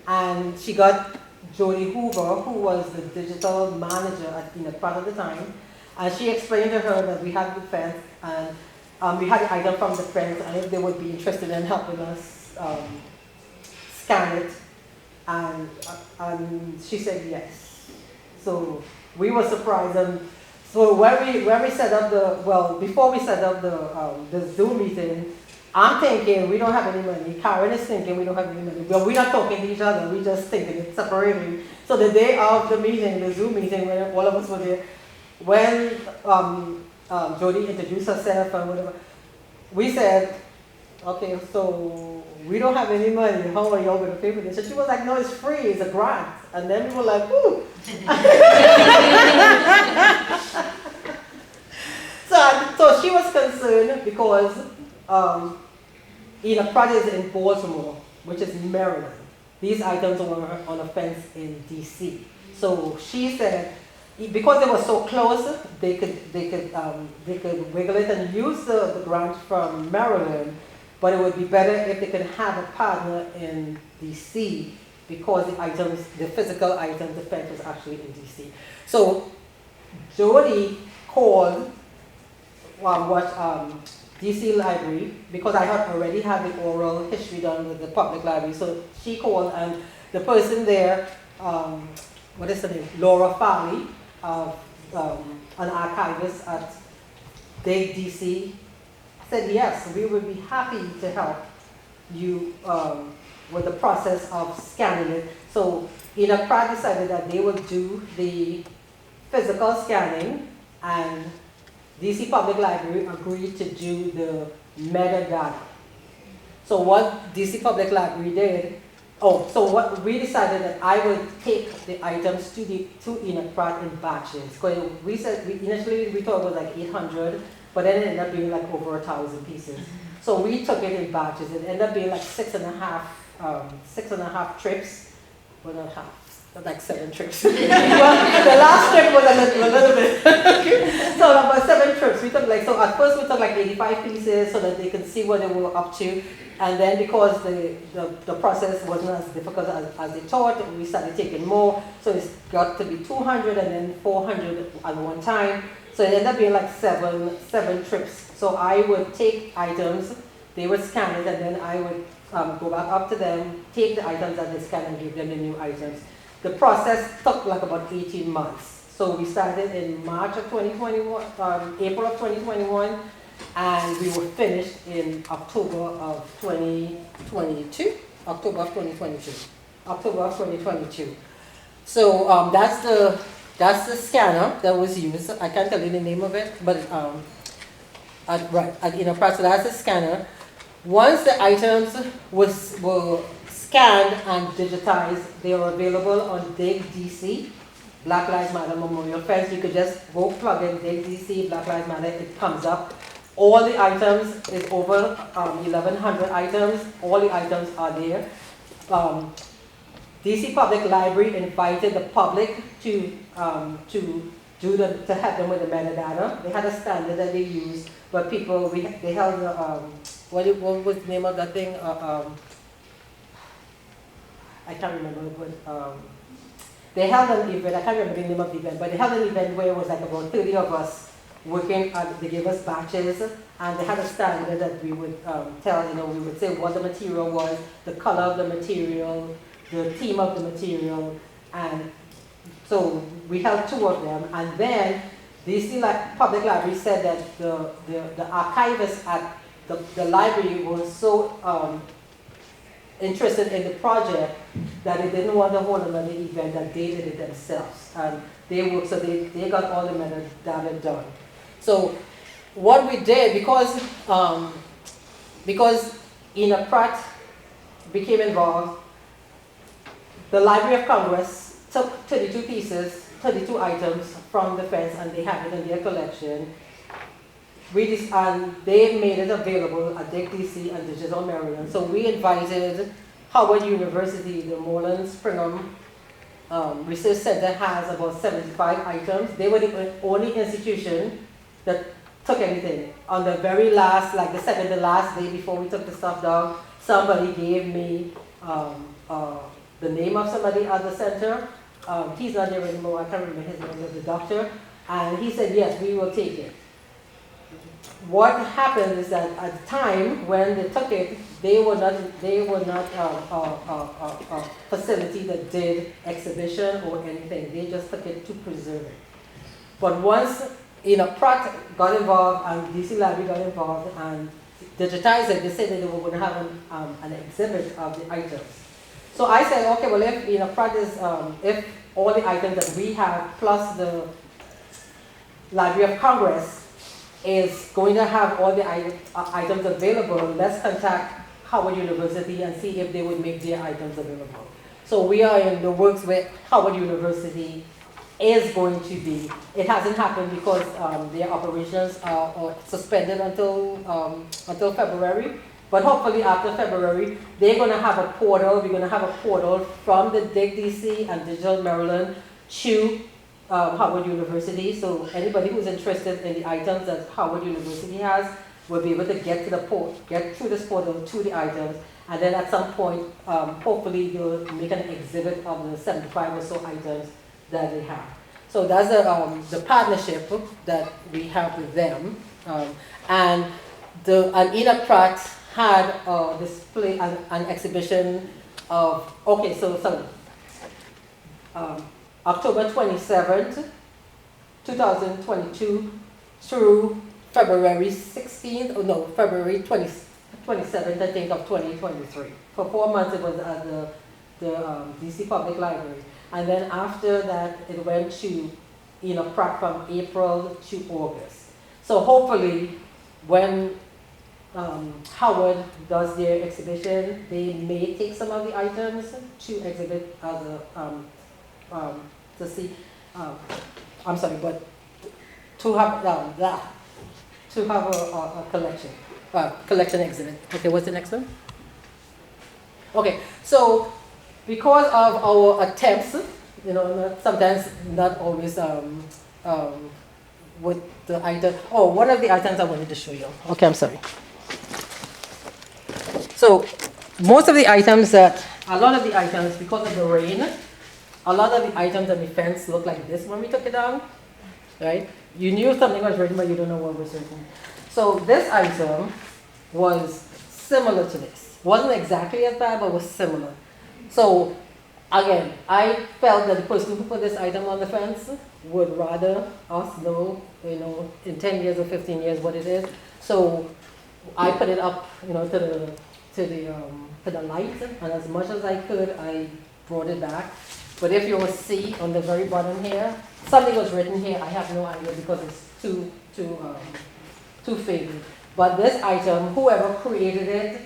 and she got Jody Hoover, who was the digital manager at Pratt at the time, and she explained to her that we had the fence, and we had the item from the fence, and if they would be interested in helping us scan it, and she said yes. So we were surprised, and so when we set up before we set up the Zoom meeting, I'm thinking we don't have any money. Karen is thinking we don't have any money. Well, we're not talking to each other. We're just thinking it separately. So the day of the meeting, the Zoom meeting, when all of us were there, when Jody introduced herself and whatever, we said, okay, so we don't have any money. How are y'all going to pay for this? And she was like, no, it's free. It's a grant. And then we were like, ooh. So she was concerned because Pratt is in Baltimore, which is Maryland. These items were on a fence in DC. So she said, because they were so close, they could wiggle it and use the grant from Maryland, but it would be better if they could have a partner in DC, because the physical items, the fence was actually in DC. So Jody called DC Library, because I had already had the oral history done with the public library. So she called, and the person there, what is her name? Laura Farley, an archivist at Big DC, said yes, we would be happy to help you with the process of scanning it. So Pratt decided that they would do the physical scanning, and DC Public Library agreed to do the metadata. So what DC Public Library did, so what we decided that I would take the items to Pratt in batches. Because initially we thought it was like 800, but then it ended up being like over 1,000 pieces. So we took it in batches. It ended up being like 6.5 trips, well not half, like 7 trips. Well, the last trip was a little bit. So about 7 trips. We took so at first we took like 85 pieces so that they could see what they were up to. And then because the process wasn't as difficult as they thought, we started taking more. So it's got to be 200 and then 400 at one time. So it ended up being like seven trips. So I would take items, they would scan it, and then I would go back up to them, take the items that they scanned and give them the new items. The process took like about 18 months. So we started in March of 2021, April of 2021, and we were finished in October of 2022. October of 2022. So that's the scanner that was used. I can't tell you the name of it, but Pratt, so that's the scanner. Once the items were scanned and digitized, they are available on Dig DC, Black Lives Matter Memorial Fence. You could just go plug in Dig DC, Black Lives Matter, it comes up. All the items is over 1,100 items. All the items are there. DC Public Library invited the public to help them with the metadata. They had a standard that they used, but they held what was the name of that thing? I can't remember, but they held an event. I can't remember the name of the event, but they held an event where it was like about 30 of us working. They gave us batches, and they had a standard that we would we would say what the material was, the color of the material, the theme of the material, and so we held 2 of them. And then DC Public Library said that the archivists at the library was so interested in the project that they didn't want to hold another event, that they did it themselves. And they got all the metadata done. So what we did, because Ina Pratt became involved, the Library of Congress took 32 pieces, 32 items from the fence, and they have it in their collection. And they made it available at Dick DC and Digital Maryland. So we invited Howard University, the Moreland Springham Research Center has about 75 items. They were the only institution that took anything. On the very last, like the second to last day before we took the stuff down, somebody gave me the name of somebody at the center. He's not there anymore, I can't remember his name, the doctor. And he said, yes, we will take it. What happened is that at the time when they took it, they were not a facility that did exhibition or anything. They just took it to preserve it. But once Pratt got involved and DC Library got involved and digitized it, they said that they were going to have an exhibit of the items. So I said, okay, well, if Pratt is, if all the items that we have plus the Library of Congress is going to have all the items available, let's contact Howard University and see if they would make their items available. So we are in the works with Howard University is going to be. It hasn't happened because their operations are suspended until February. But hopefully after February, they're going to have a portal. We're going to have a portal from the DIG DC and Digital Maryland to Howard University. So anybody who's interested in the items that Howard University has will be able to get through this portal to the items. And then at some point, hopefully they'll make an exhibit of the 75 or so items that they have. So that's the partnership that we have with them. And Ina Pratt had a display, an exhibition of, October 27th, 2022 through February 16th, February 27th, I think, of 2023. For 4 months it was at the DC Public Library. And then after that, it went to Pratt from April to August. So hopefully, when Howard does their exhibition, they may take some of the items to exhibit as to see. But to have a collection exhibit. Okay, what's the next one? Okay, so because of our attempts, sometimes not always with the item. Oh, one of the items I wanted to show you. Okay, I'm sorry. So most of the items a lot of the items, because of the rain, a lot of the items on the fence look like this when we took it down, right? You knew something was written, but you don't know what was written. So this item was similar to this. Wasn't exactly as bad, but was similar. So again, I felt that the person who put this item on the fence would rather us know, in 10 years or 15 years what it is. So I put it up, to the light, and as much as I could, I brought it back. But if you will see on the very bottom here, something was written here. I have no idea because it's too faded. But this item, whoever created it,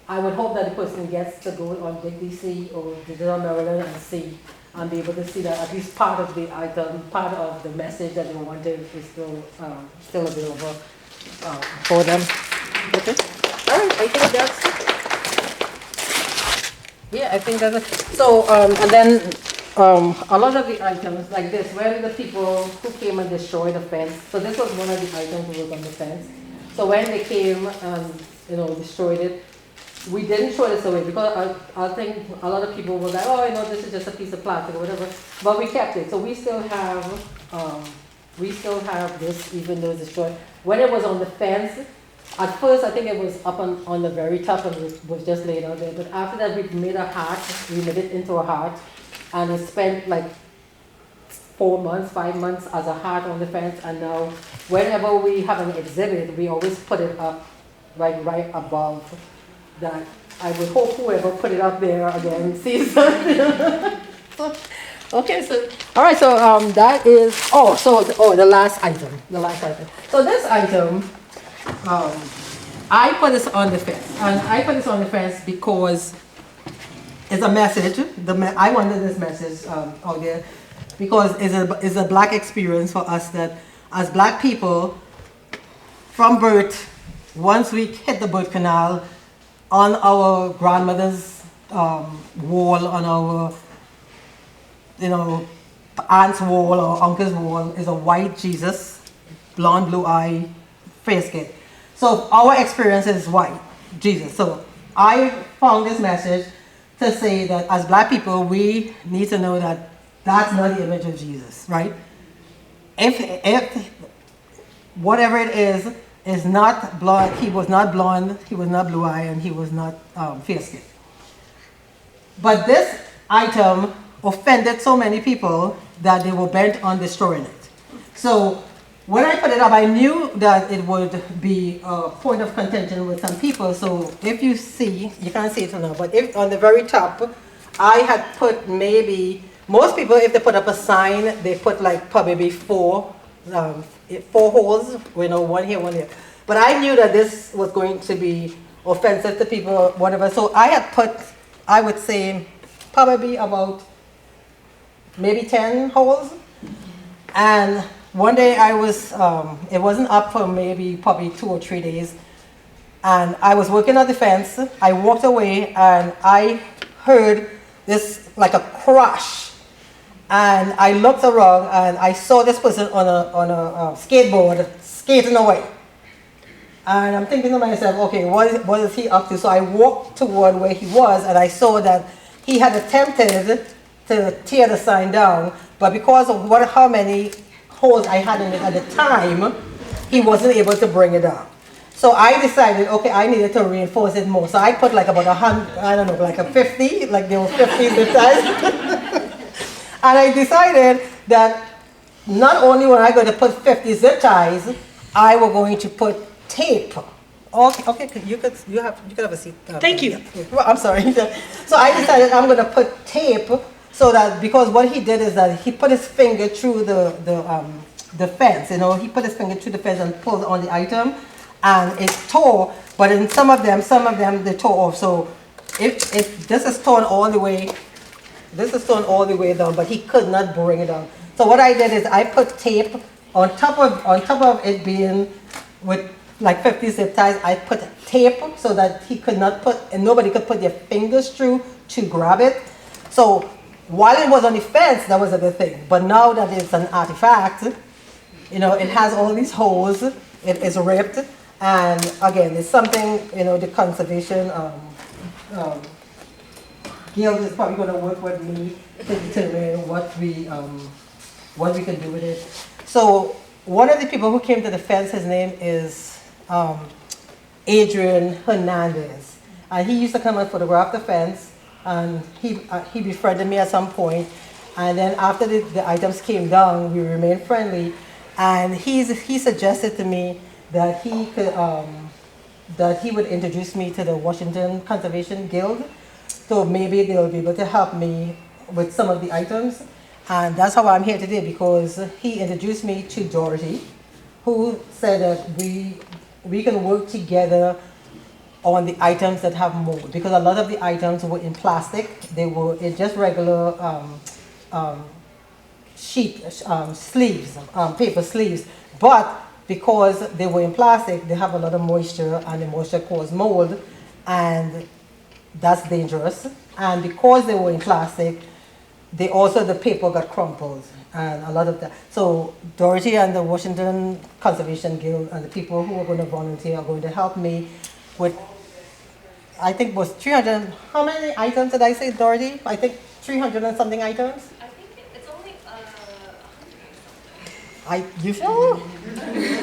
I would hope that the person gets to go on DC or Digital Maryland and see, and be able to see that at least part of the item, part of the message that they wanted is still available for them. Okay. All right. I think that's. Yeah, I think that's it. So, and then a lot of the items like this, when the people who came and destroyed the fence, so this was one of the items that was on the fence. So when they came and, destroyed it, we didn't throw this away because I think a lot of people were like, oh, this is just a piece of plastic or whatever. But we kept it. So we still have this, even though it's destroyed. When it was on the fence, at first I think it was up on the very top and it was just laid out there. But after that, we made a heart. We made it into a heart, and it spent like 4 months, 5 months as a heart on the fence. And now, whenever we have an exhibit, we always put it up right above that I would hope whoever put it up there again sees it. Okay, so, all right, so that is, the last item, So this item, I put this on the fence, and I put this on the fence because it's a message. I wanted this message out there because it's a black experience for us that as black people, from birth, once we hit the birth canal, on our grandmother's wall, on our aunt's wall or uncle's wall is a white Jesus, blonde, blue eye, fair skin. So our experience is white Jesus. So I found this message to say that as black people, we need to know that that's not the image of Jesus, right? If whatever it is not blonde, he was not blonde, he was not blue eye, and he was not fair skin. But this item offended so many people that they were bent on destroying it. So when I put it up, I knew that it would be a point of contention with some people. So if you see, you can't see it now, but if on the very top, I had put maybe, most people, if they put up a sign, they put like probably four holes, one here, one here. But I knew that this was going to be offensive to people or whatever. So I had put, I would say, probably about maybe 10 holes. And one day I was, it wasn't up for probably 2 or 3 days. And I was working on the fence. I walked away and I heard this like a crash. And I looked around and I saw this person on a skateboard skating away. And I'm thinking to myself, okay, what is he up to? So I walked toward where he was and I saw that he had attempted to tear the sign down, but because of how many holes I had in it at the time, he wasn't able to bring it down. So I decided, okay, I needed to reinforce it more. So I put like about 100, I don't know, like a 50, like there were 50 zip ties. And I decided that not only were I going to put 50 zip ties, I was going to put tape. Okay, you could have a seat. Thank you. Well, I'm sorry. So I decided I'm going to put tape so that, because what he did is that he put his finger through the fence. He put his finger through the fence and pulled on the item, and it tore. But in some of them they tore off. So if this is torn all the way, down, but he could not bring it down. So what I did is I put tape on top of it being with like 50 zip ties. I put tape so that he could not put, and nobody could put their fingers through to grab it. So while it was on the fence, that was a good thing. But now that it's an artifact, it has all these holes. It is ripped, and again, it's something the conservation guild is probably going to work with me to determine what we can do with it. So one of the people who came to the fence, his name is Adrian Hernandez, and he used to come and photograph the fence, and he befriended me at some point, and then after the items came down, we remained friendly, and he suggested to me that he could that he would introduce me to the Washington Conservation Guild, so maybe they'll be able to help me with some of the items. And that's how I'm here today, because he introduced me to Dorothy, who said that we can work together on the items that have mold, because a lot of the items were in plastic. They were in just regular sleeves, paper sleeves. But because they were in plastic, they have a lot of moisture, and the moisture caused mold, and that's dangerous. And because they were in plastic, the paper got crumpled, and a lot of that. So Dorothy and the Washington Conservation Guild and the people who are going to volunteer are going to help me with, I think it was 300, how many items did I say, Dorothy? I think 300 and something items? I think it's only 100. You sure?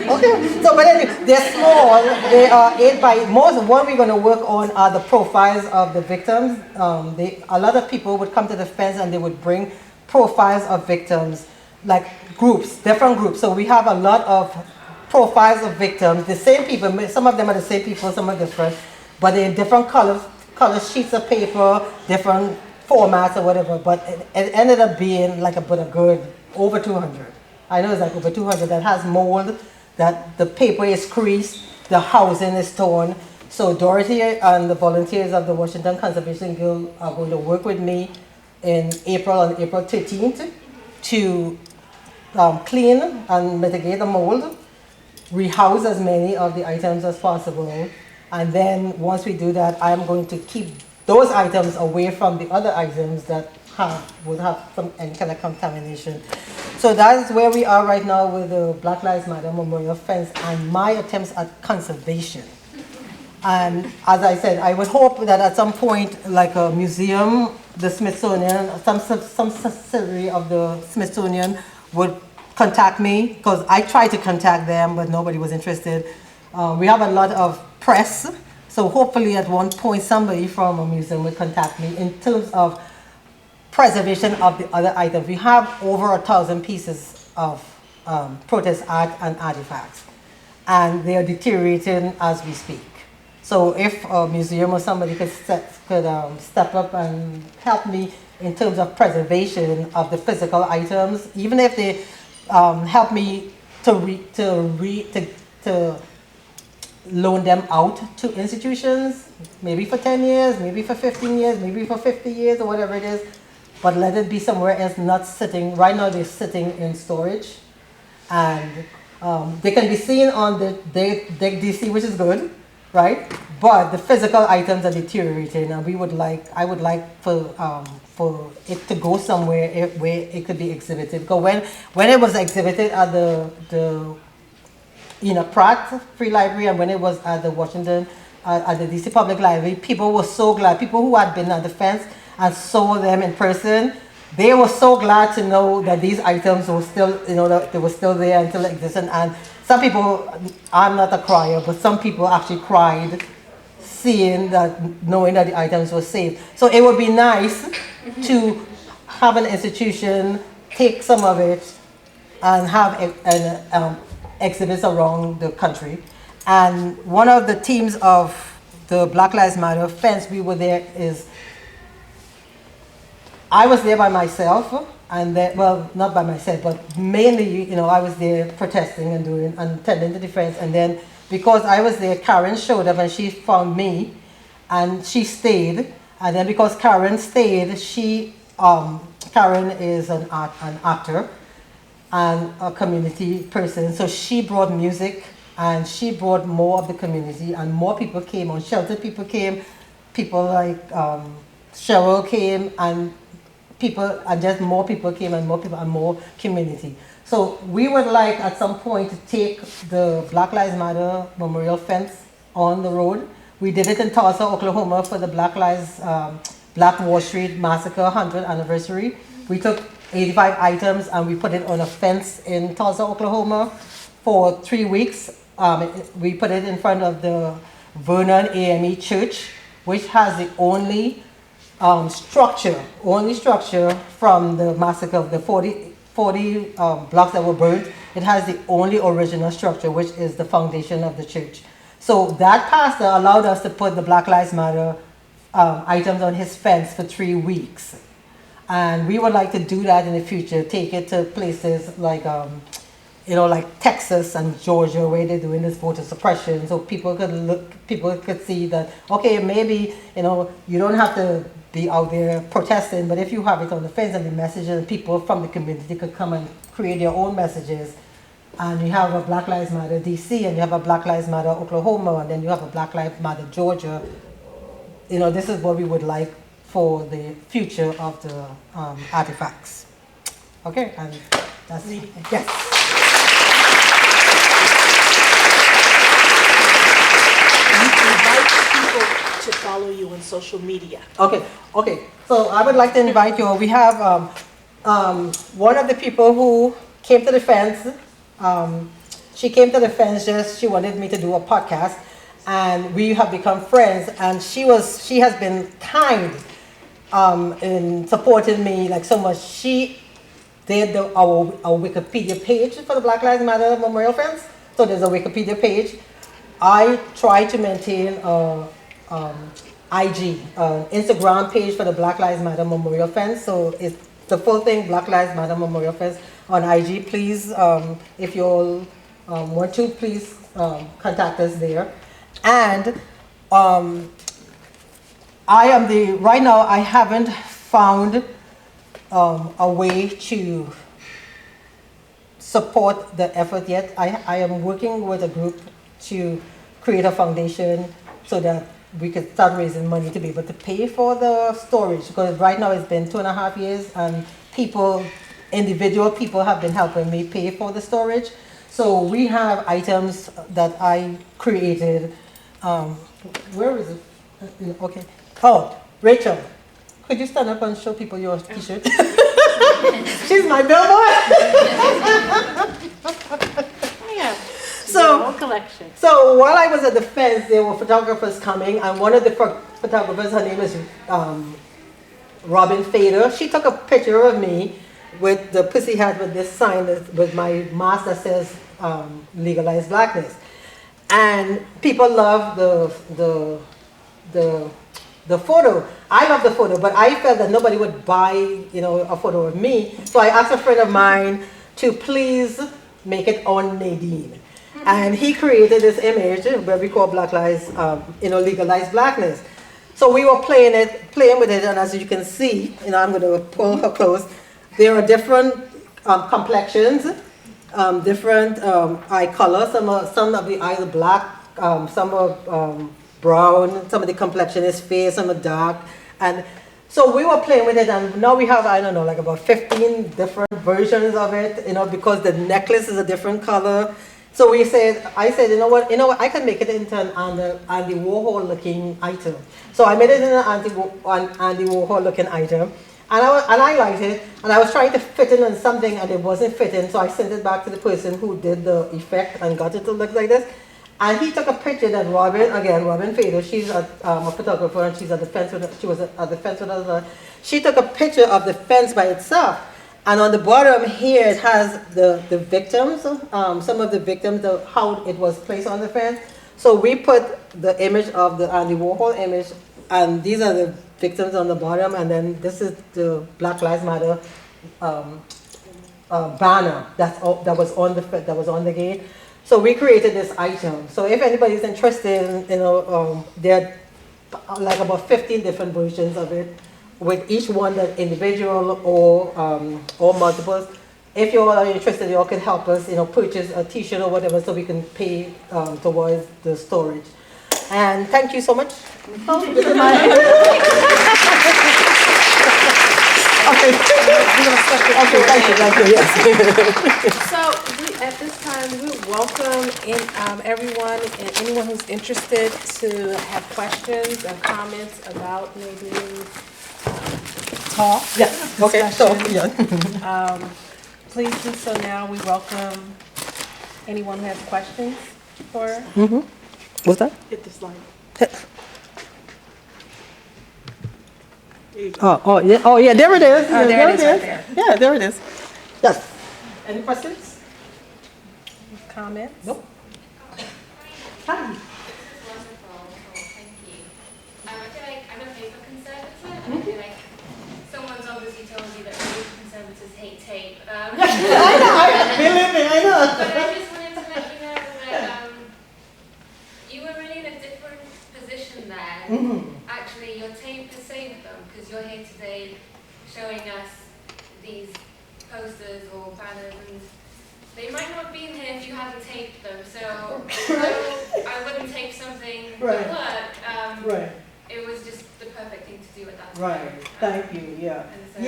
Okay, so but anyway, they're small. They are 8 by, most, what we're going to work on are the profiles of the victims. A lot of people would come to the fence and they would bring profiles of victims, like groups, different groups. So we have a lot of profiles of victims, the same people, some of them are the same people, some are different, but they're different colors color sheets of paper, different formats or whatever, but it ended up being like about a good over 200. I know it's like over 200 that has mold, that the paper is creased, the housing is torn. So Dorothy and the volunteers of the Washington Conservation Guild are going to work with me in April, on April 13th, to clean and mitigate the mold, rehouse as many of the items as possible, and then once we do that, I'm going to keep those items away from the other items that would have any kind of contamination. So that is where we are right now with the Black Lives Matter Memorial Fence and my attempts at conservation. And as I said, I would hope that at some point, like a museum, the Smithsonian, some subsidiary of the Smithsonian would contact me, because I tried to contact them, but nobody was interested. We have a lot of press, so hopefully at one point somebody from a museum will contact me in terms of preservation of the other items. We have over 1,000 pieces of protest art and artifacts, and they are deteriorating as we speak. So if a museum or somebody could step up and help me in terms of preservation of the physical items, even if they help me to loan them out to institutions, maybe for 10 years, maybe for 15 years, maybe for 50 years or whatever it is, but let it be somewhere else, not sitting, right now they're sitting in storage, and they can be seen on the deck DC, which is good, right? But the physical items are deteriorating, and I would like for it to go somewhere where it could be exhibited. Because when it was exhibited at the Pratt Free Library, and when it was at the Washington, at the DC Public Library, people were so glad. People who had been at the fence and saw them in person, they were so glad to know that these items were still, that they were still there until it existed. And some people, I'm not a crier, but some people actually cried knowing that the items were safe. So it would be nice to have an institution take some of it and have exhibits around the country. And one of the teams of the Black Lives Matter fence, we were there I was there by myself, and well, not by myself, but mainly, I was there protesting and tending to the fence. And then because I was there, Karen showed up and she found me, and she stayed. And then because Karen stayed, Karen is an actor and a community person, so she brought music, and she brought more of the community, and more people came. Unsheltered people came, people like Cheryl came, and just more people came, and more people, and more community. So we would like at some point to take the Black Lives Matter Memorial Fence on the road. We did it in Tulsa, Oklahoma for the Black Wall Street Massacre 100th anniversary. We took 85 items and we put it on a fence in Tulsa, Oklahoma for 3 weeks. We put it in front of the Vernon AME Church, which has the only structure from the massacre of the 40 blocks that were burned. It has the only original structure, which is the foundation of the church. So that pastor allowed us to put the Black Lives Matter items on his fence for 3 weeks. And we would like to do that in the future, take it to places like, like Texas and Georgia, where they're doing this voter suppression, so people could see that, okay, maybe, you don't have to be out there protesting, but if you have it on the fence and the messages, and people from the community could come and create their own messages. And you have a Black Lives Matter DC, and you have a Black Lives Matter Oklahoma, and then you have a Black Lives Matter Georgia. This is what we would like for the future of the artifacts. Okay, and that's it. Yes. To follow you on social media. Okay. So I would like to invite you. We have one of the people who came to the fence. She came to the fence she wanted me to do a podcast, and we have become friends. And she has been kind in supporting me like so much. She did our Wikipedia page for the Black Lives Matter Memorial Fence. So there's a Wikipedia page. I try to maintain IG, Instagram page for the Black Lives Matter Memorial Fence. So it's the full thing, Black Lives Matter Memorial Fence on IG. Please, if you all want to, please contact us there. And right now I haven't found a way to support the effort yet. I am working with a group to create a foundation so that we could start raising money to be able to pay for the storage, because right now it's been 2.5 years and individual people have been helping me pay for the storage. So we have items that I created. Where is it? Okay. Oh, Rachel, could you stand up and show people your t-shirt? She's my billboard. Yeah. So, Collection. so while I was at the fence, there were photographers coming, and one of the photographers, her name is Robin Fader. She took a picture of me with the pussy hat with this sign with my mask that says legalize blackness. And people love the photo. I love the photo, but I felt that nobody would buy, a photo of me. So I asked a friend of mine to please make it on Nadine. And he created this image where we call Black Lives, legalize blackness. So we were playing with it, and as you can see, I'm going to pull her close. There are different complexions, different eye colors. Some of the eyes are black, some are brown, some of the complexion is fair, some are dark. And so we were playing with it, and now we have, like about 15 different versions of it, because the necklace is a different color. So I said, you know what, I can make it into an Andy Warhol looking item. So I made it into an Andy Warhol looking item. And I liked it, and I was trying to fit it on something, and it wasn't fitting, so I sent it back to the person who did the effect and got it to look like this. And he took a picture that Robin Fader, she's a photographer, and she was at the fence with us. She took a picture of the fence by itself. And on the bottom here, it has the victims, some of the victims, how it was placed on the fence. So we put the image of the Andy Warhol image, and these are the victims on the bottom, and then this is the Black Lives Matter banner that was on the gate. So we created this item. So if anybody's interested, there are like about 15 different versions of it, with each one that individual or multiples. If you all are interested, you all can help us, purchase a t-shirt or whatever, so we can pay towards the storage. And thank you so much. Oh, this is my okay. Thank you, yes. So at this time, we welcome everyone and anyone who's interested to have questions and comments about Nadine's talk. Yes. Okay. So yeah. Please do so now. We welcome anyone who has questions for her. What's that? Hit this line. Oh yeah, there it is. There it is right there. Yeah, there it is. Yes. Any questions? Comments? Nope. Hi. Wonderful, thank you. I feel like I'm a paper conservative, and I feel like someone's obviously told you that paper conservatives hate tape. I know, believe me, I know. But I just wanted to let you know that you were really in a different position there. Actually, your tape has saved them, because you're here today showing us these posters or banners, and they might not have been here if you hadn't taped them. So I wouldn't tape something Right. that worked. Right. It was just the perfect thing to do at that time. Right. Thank you. Yeah. And so I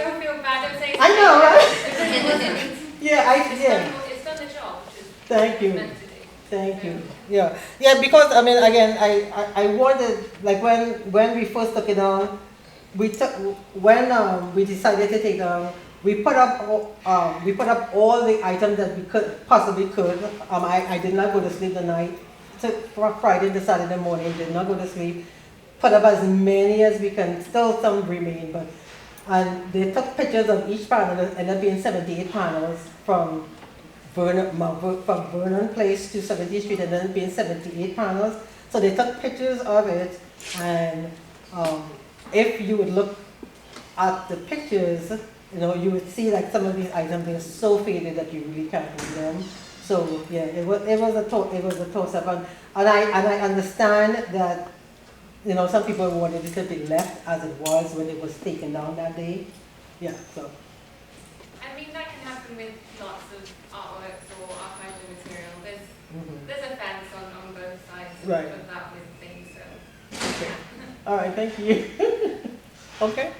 don't feel bad. Don't say I know, right? it wasn't. Yeah. It's done the job, which is Thank you. meant to do. Thank you. Yeah. Yeah, because I wanted, like, when we first took it on, we decided to take down, we put up all the items that we possibly could. I did not go to sleep the night. For Friday to Saturday morning, did not go to sleep. Put up as many as we can. Still some remain, and they took pictures of each panel. It ended up being 78 panels from Vernon Place to 70th Street, and then being 78 panels. So they took pictures of it, and if you would look at the pictures, you would see like some of these items, they're so faded that you really can't read them. So yeah, it was a toss-up, and I understand that some people wanted it to be left as it was when it was taken down that day. Yeah, so. I mean, that can happen with lots of artworks or archival material. There's a fence on both sides of that with things, so. Okay. All right, thank you. Okay.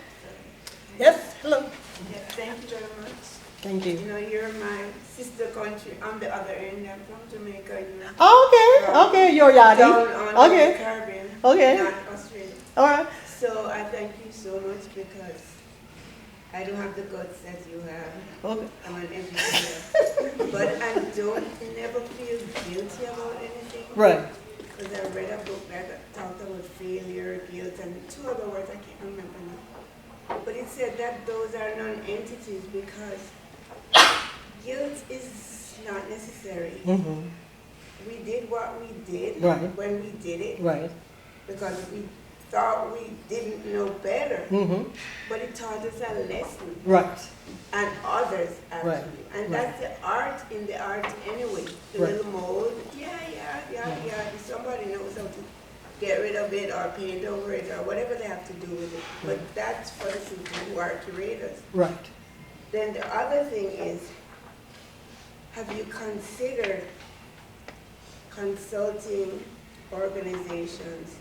Yes, hello. Yeah, thank you very much. Thank you. You're my sister country. I'm the other end. I'm from Jamaica. Okay, you're Yadi. Down on Okay. the Caribbean. Okay. Not Australia. All right. So I thank you so much because I don't have the guts that you have. Okay. I'm an engineer. But I don't never feel guilty about anything. Right. Because I read a book that talked about failure, guilt, and two other words I can't remember now. But it said that those are non-entities because guilt is not necessary. Mm-hmm. We did what we did when we did it. Right. Because we thought we didn't know better. Mm-hmm. But it taught us a lesson. Right. And others actually. Right. And that's the art in the art anyway. The little mold. Yeah. If somebody knows how to get rid of it or paint over it or whatever they have to do with it. But that's for the people who are curators. Right. Then the other thing is, have you considered consulting organizations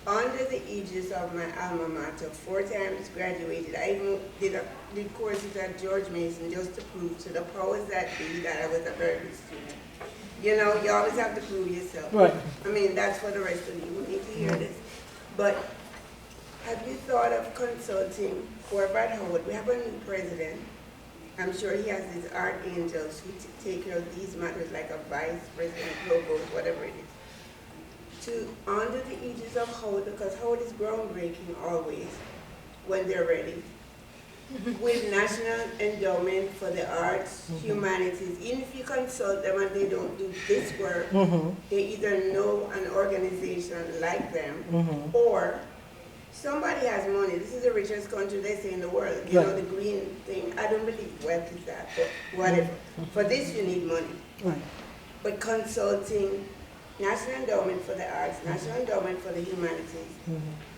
under the aegis of my alma mater? 4 times graduated. I even did courses at George Mason just to prove to the powers that be that I was a very good student. You always have to prove yourself. Right. I mean, that's for the rest of you who need to hear this. But have you thought of consulting for Brad Howard? We have a new president. I'm sure he has his art angels who take care of these matters like a vice president, logos, whatever it is. Under the aegis of Howard, because Howard is groundbreaking always when they're ready. With National Endowment for the Arts, Humanities, even if you consult them and they don't do this work, they either know an organization like them or somebody has money. This is the richest country, they say, in the world. You know, the green thing. I don't believe wealth is that, but whatever. For this, you need money. Right. But consulting National Endowment for the Arts, National Endowment for the Humanities,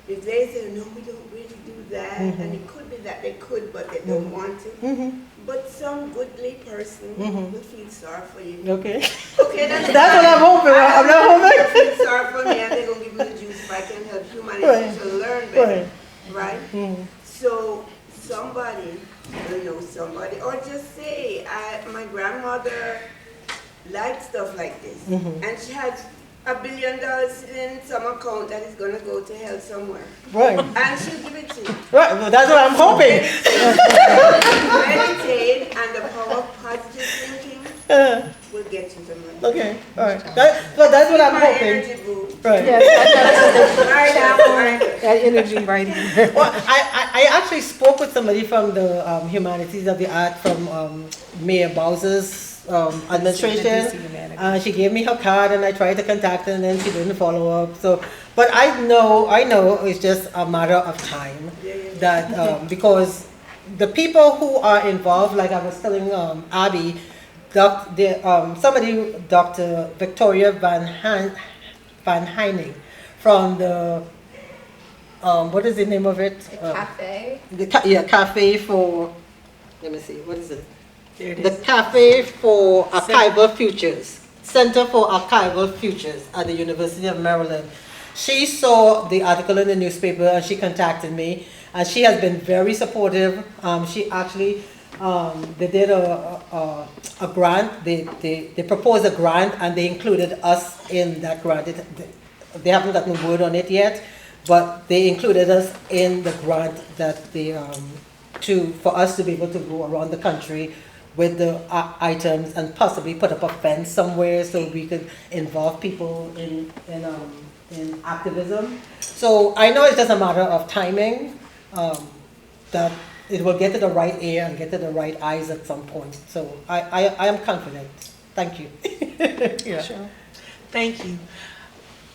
if they say, no, we don't really do that, and it could be that they could, but they don't want to. But some goodly person will feel sorry for you. Okay. Okay, that's what I'm hoping. I'm not hoping. They'll feel sorry for me, and they're going to give me the juice if I can help humanity to learn better. Right? So somebody will know somebody, or just say, my grandmother liked stuff like this, and she had $1 billion sitting in some account that is going to go to hell somewhere. Right. And she'll give it to you. Right, well, that's what I'm hoping. Meditate and the power of positive thinking will get you the money. Okay, all right. That's what I'm hoping. Right. Yes, that energy right here. Well, I actually spoke with somebody from the Humanities of the Art from Mayor Bowser's administration. She gave me her card and I tried to contact her and then she didn't follow up. So, but I know it's just a matter of time that because the people who are involved, like I was telling Abby, Dr. Victoria Van Heining from the what is the name of it? Cafe. Cafe for. Let me see. What is it? The Cafe for Archival Futures, Center for Archival Futures at the University of Maryland. She saw the article in the newspaper and she contacted me, and she has been very supportive. She actually, they did a grant. They proposed a grant and they included us in that grant. They haven't gotten word on it yet, but they included us in the grant that they for us to be able to go around the country with the items and possibly put up a fence somewhere so we could involve people in activism. So I know it's just a matter of timing, that it will get to the right ear and get to the right eyes at some point. So I am confident. Thank you. Yeah. Sure. Thank you.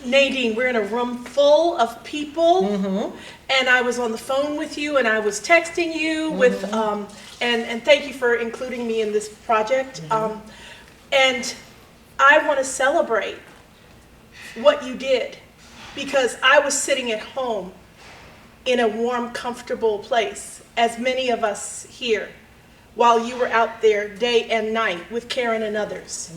Nadine, we're in a room full of people, and I was on the phone with you, and I was texting you with, and thank you for including me in this project. And I want to celebrate what you did, because I was sitting at home in a warm, comfortable place, as many of us here, while you were out there day and night with Karen and others.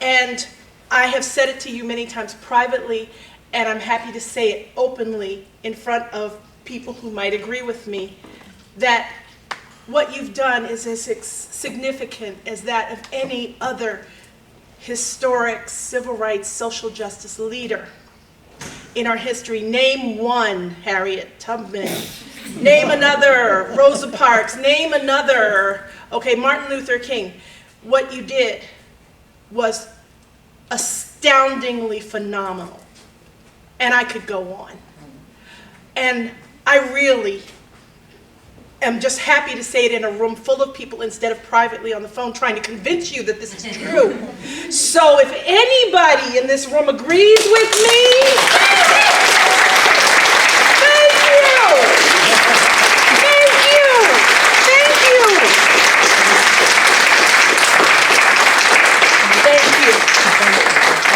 And I have said it to you many times privately, and I'm happy to say it openly in front of people who might agree with me, that what you've done is as significant as that of any other historic civil rights, social justice leader in our history. Name one, Harriet Tubman. Name another, Rosa Parks. Name another, okay, Martin Luther King. What you did was astoundingly phenomenal. And I could go on. And I really am just happy to say it in a room full of people instead of privately on the phone trying to convince you that this is true. So if anybody in this room agrees with me, thank you. Thank you. Thank you. Thank you.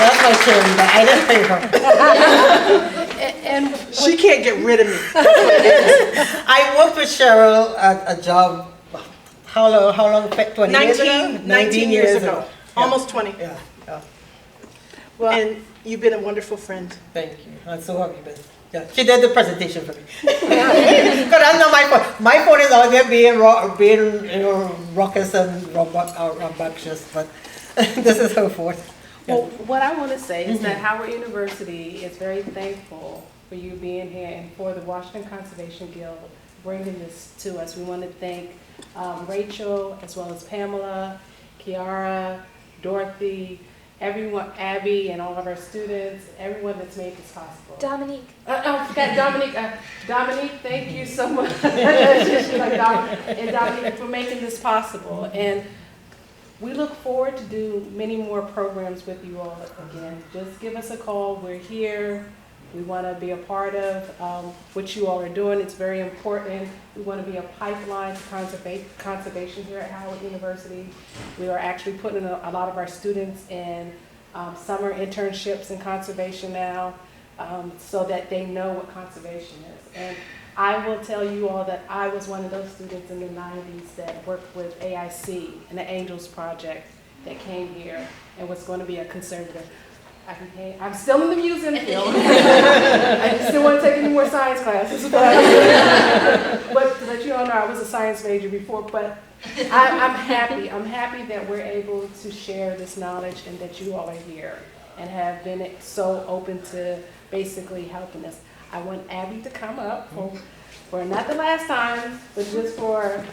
That's my turn, but I didn't pay her. And She can't get rid of me. I worked with Cheryl at a job, how long, 20 years ago? 19 years ago. Yeah. Almost 20. Yeah, yeah. Well, and you've been a wonderful friend. Thank you. And so have you been. Yeah, she did the presentation for me. Because I know my phone. My phone is out there being raucous and rambunctious, but this is her phone. well, what I want to say is that Howard University is very thankful for you being here and for the Washington Conservation Guild bringing this to us. We want to thank Rachel, as well as Pamela, Kiara, Dorothy, everyone, Abby, and all of our students, everyone that's made this possible. Dominique. I forgot Dominique. Dominique, thank you so much. And Dominique for making this possible. And we look forward to do many more programs with you all again. Just give us a call. We're here. We want to be a part of what you all are doing. It's very important. We want to be a pipeline to conservation here at Howard University. We are actually putting a lot of our students in summer internships in conservation now, so that they know what conservation is. And I will tell you all that I was one of those students in the 90s that worked with AIC and the Angels Project that came here and was going to be a conservator. I'm still in the museum field. I still want to take any more science classes. But to let you all know, I was a science major before. But I'm happy. I'm happy that we're able to share this knowledge and that you all are here and have been so open to basically helping us. I want Abby to come up for not the last time, but just for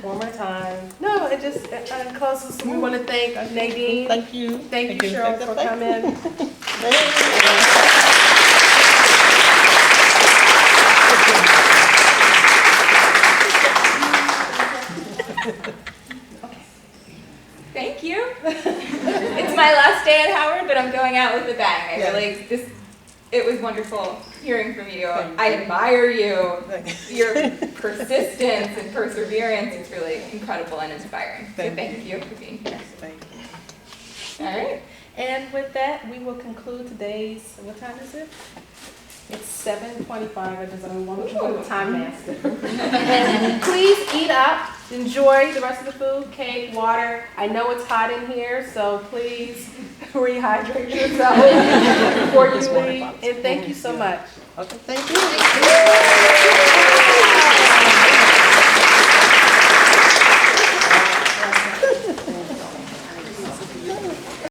one more time. No, it just closes. We want to thank Nadine. Thank you. Thank you, Cheryl, for coming. Thank you. It's my last day at Howard, but I'm going out with a bang. It was wonderful hearing from you. I admire you. Your persistence and perseverance is really incredible and inspiring. So thank you for being here. Thank you. All right. And with that, we will conclude today's, what time is it? It's 7:25. I just want to go to time master. And please eat up. Enjoy the rest of the food, cake, water. I know it's hot in here, so please rehydrate yourself before you leave. And thank you so much. Okay, thank you.